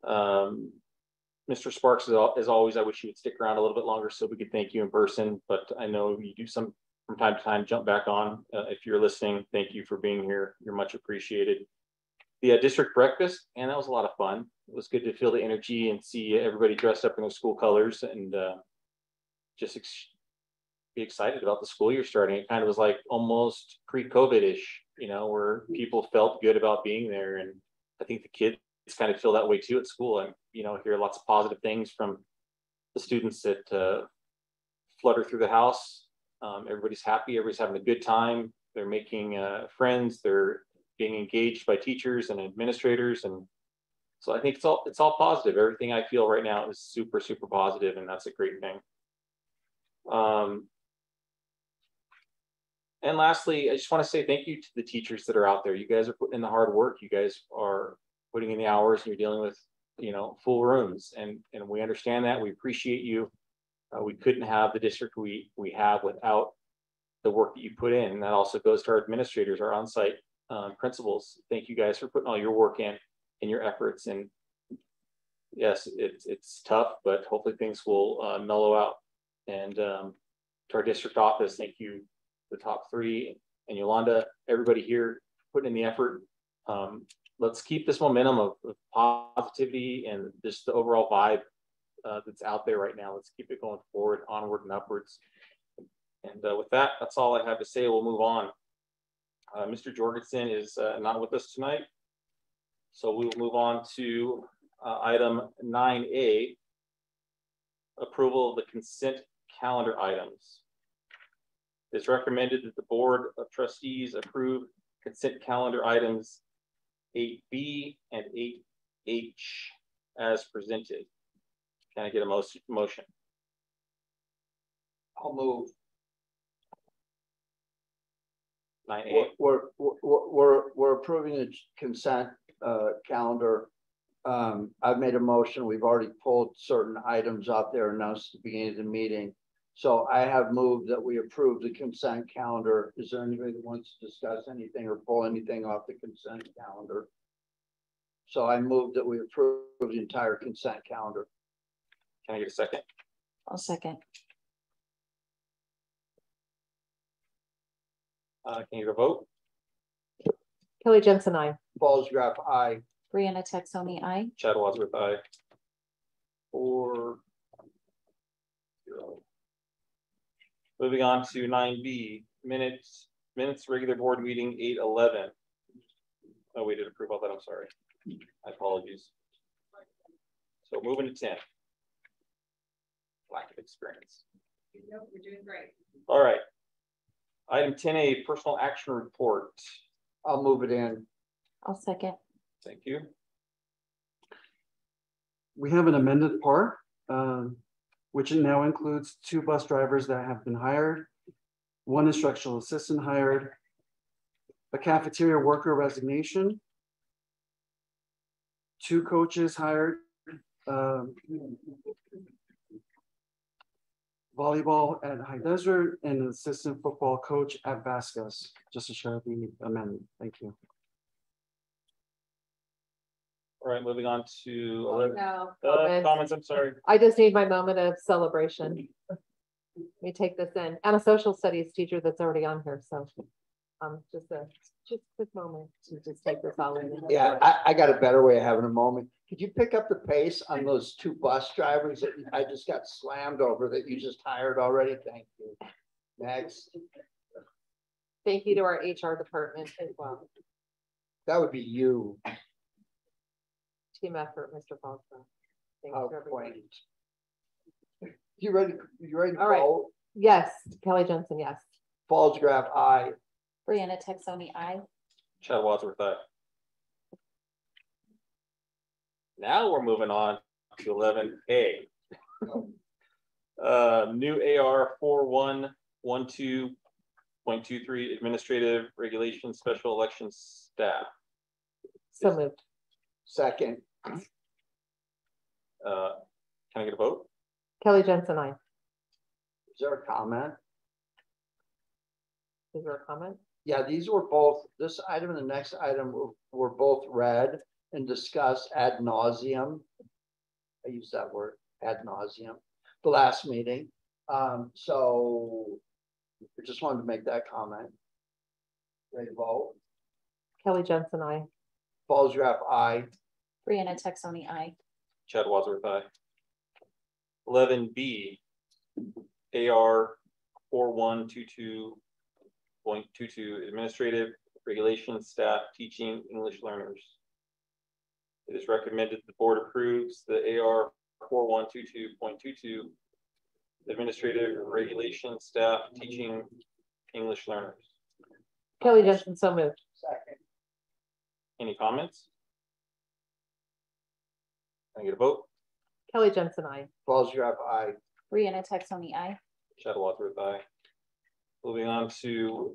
Mr. Sparks, as always, I wish you would stick around a little bit longer so we could thank you in person, but I know you do some from time to time, jump back on. If you're listening, thank you for being here. You're much appreciated. The district breakfast, and that was a lot of fun. It was good to feel the energy and see everybody dressed up in their school colors and just be excited about the school year starting. It kind of was like almost pre-COVID-ish, you know, where people felt good about being there. And I think the kids kind of feel that way too at school. And, you know, hear lots of positive things from the students that flutter through the house. Everybody's happy, everybody's having a good time. They're making friends, they're being engaged by teachers and administrators. And so I think it's all positive. Everything I feel right now is super, super positive, and that's a great thing. And lastly, I just want to say thank you to the teachers that are out there. You guys are putting in the hard work. You guys are putting in the hours, and you're dealing with, you know, full rooms, and we understand that. We appreciate you. We couldn't have the district we have without the work that you put in. And that also goes to our administrators, our on-site principals. Thank you guys for putting all your work in and your efforts. And yes, it's tough, but hopefully things will mellow out. And to our district office, thank you, the top three, and Yolanda, everybody here putting in the effort. Let's keep this momentum of positivity and just the overall vibe that's out there right now. Let's keep it going forward, onward and upwards. And with that, that's all I have to say. We'll move on. Mr. Jorgensen is not with us tonight, so we will move on to item 9A, approval of the consent calendar items. It's recommended that the Board of Trustees approve consent calendar items 8B and 8H as presented. Can I get a motion? I'll move. 9A. We're approving the consent calendar. I've made a motion. We've already pulled certain items out there announced at the beginning of the meeting. So I have moved that we approve the consent calendar. Is there anybody that wants to discuss anything or pull anything off the consent calendar? So I moved that we approve the entire consent calendar. Can I get a second? I'll second. Can you get a vote? Kelly Jensen, I. Paul's graph, aye. Brianna Texoni, aye. Chad Wadsworth, aye. 4-0. Moving on to 9B, minutes regular board meeting 8/11. Oh, we did approve all that. I'm sorry. My apologies. So moving to 10. Lack of experience. Nope, you're doing great. All right. Item 10A, personal action report. I'll move it in. I'll second. Thank you. We have an amended PAR, which now includes 2 bus drivers that have been hired, 1 instructional assistant hired, a cafeteria worker resignation, 2 coaches hired, volleyball at High Desert, and an assistant football coach at Vasquez, just to share the amendment. Thank you. All right, moving on to 11. No, Comments, I'm sorry. I just need my moment of celebration. Let me take this in. And a social studies teacher that's already on here. So just a quick moment to just take this all in. Yeah, I got a better way of having a moment. Could you pick up the pace on those 2 bus drivers that I just got slammed over that you just hired already? Thank you. Next. Thank you to our HR department as well. That would be you. Team effort, Mr. Falco. Thanks Oh, to everyone. You ready? You ready? All right. Yes, Kelly Jensen, yes. Paul's graph, aye. Brianna Texoni, aye. Chad Wadsworth, aye. Now we're moving on to 11A. New AR 4112.23 administrative regulation special election staff. So moved. Second. Can I get a vote? Kelly Jensen, I. Is there a comment? Is there a comment? Yeah, these were both, this item and the next item were both read and discussed ad nauseum. I use that word, ad nauseum, the last meeting. So I just wanted to make that comment. Ready to vote? Kelly Jensen, I. Falls Draft, aye. Brianna Texoni, aye. Chad Wadsworth, aye. 11B, AR 4122.22, administrative regulation staff teaching English learners. It is recommended the board approves the AR 4122.22, administrative regulation staff teaching English learners. Kelly Jensen, so moved. Second. Any comments? Can I get a vote? Kelly Jensen, I. Falls Draft, aye. Brianna Texoni, aye. Chad Wadsworth, aye. Moving on to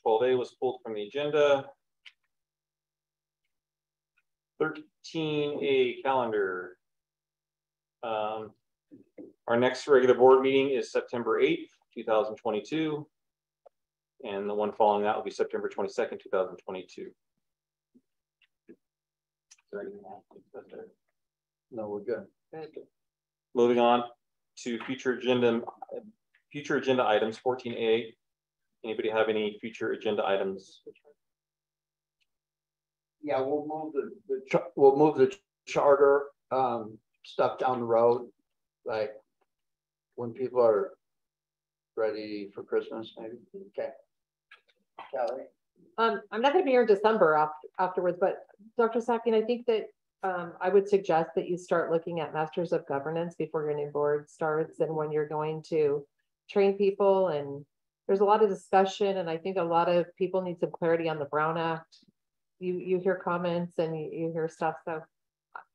12A was pulled from the agenda. 13A calendar. Our next regular board meeting is September 8th, 2022. And the one following that will be September 22nd, 2022. No, we're good. Moving on to future agenda items, 14A. Anybody have any future agenda items? Yeah, we'll move the charter stuff down the road, like when people are ready for Christmas, maybe. Okay. Kelly. I'm not going to be here in December afterwards, but Dr. Sackien, I think that I would suggest that you start looking at Masters of Governance before your new board starts and when you're going to train people. And there's a lot of discussion, and I think a lot of people need some clarity on the Brown Act. You hear comments and you hear stuff, so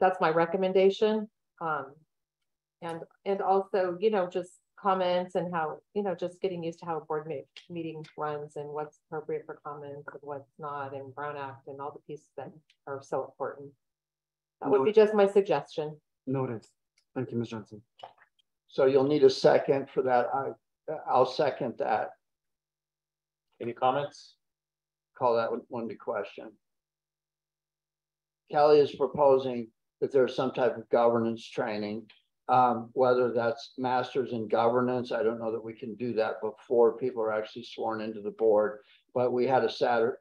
that's my recommendation. And also, you know, just comments and how, you know, just getting used to how a board meeting runs and what's appropriate for comments and what's not, and Brown Act and all the pieces that are so important. That would be just my suggestion. Noted. Thank you, Ms. Johnson. So you'll need a second for that. I'll second that. Any comments? Call that one to question. Kelly is proposing that there's some type of governance training, whether that's masters in governance. I don't know that we can do that before people are actually sworn into the board, but we had a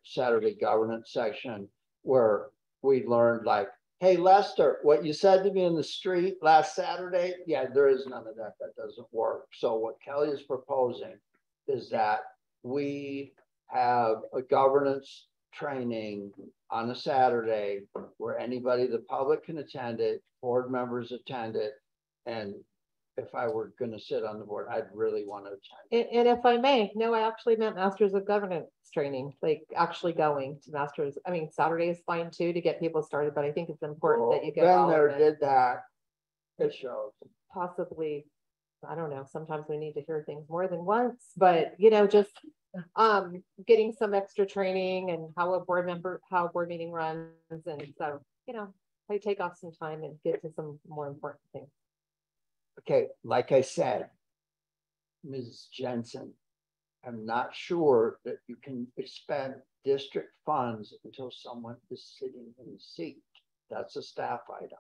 Saturday governance section where we learned, like, hey, Lester, what you said to me in the street last Saturday, yeah, there is none of that. That doesn't work. So what Kelly is proposing is that we have a governance training on a Saturday where anybody, the public can attend it, board members attend it. And if I were going to sit on the board, I'd really want to attend. And if I may, no, I actually meant Masters of Governance training, like actually going to Masters. I mean, Saturday is fine too to get people started, but I think it's important that you get Ben all there of it. did that. It shows. Possibly, I don't know, sometimes we need to hear things more than once, but you know, just getting some extra training and how a board meeting runs. And so, you know, I take off some time and get to some more important things. Okay, like I said, Ms. Jensen, I'm not sure that you can spend district funds until someone is sitting in the seat. That's a staff item.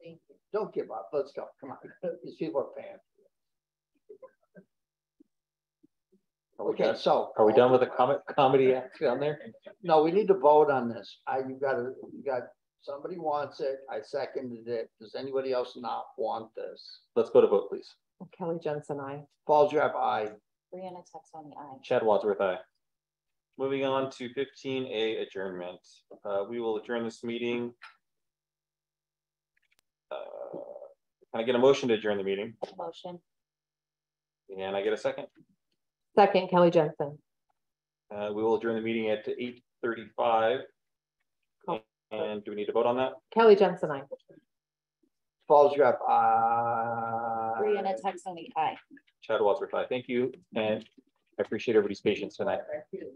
Thank you. Don't give up. Let's go. Come on. These people are paying. Okay, so Are we done with the comedy act down there? no, we need to vote on this. You got somebody wants it. I seconded it. Does anybody else not want this? Let's go to vote, please. Kelly Jensen, I. Falls Draft, aye. Brianna Texoni, aye. Chad Wadsworth, aye. Moving on to 15A adjournment. We will adjourn this meeting. Can I get a motion to adjourn the meeting? Motion. And I get a second? Second, Kelly Jensen. We will adjourn the meeting at 8:35. Cool. And do we need to vote on that? Kelly Jensen, I. Falls Draft, aye. Brianna Texoni, aye. Chad Wadsworth, aye. Thank you. And I appreciate everybody's patience tonight. Thank you.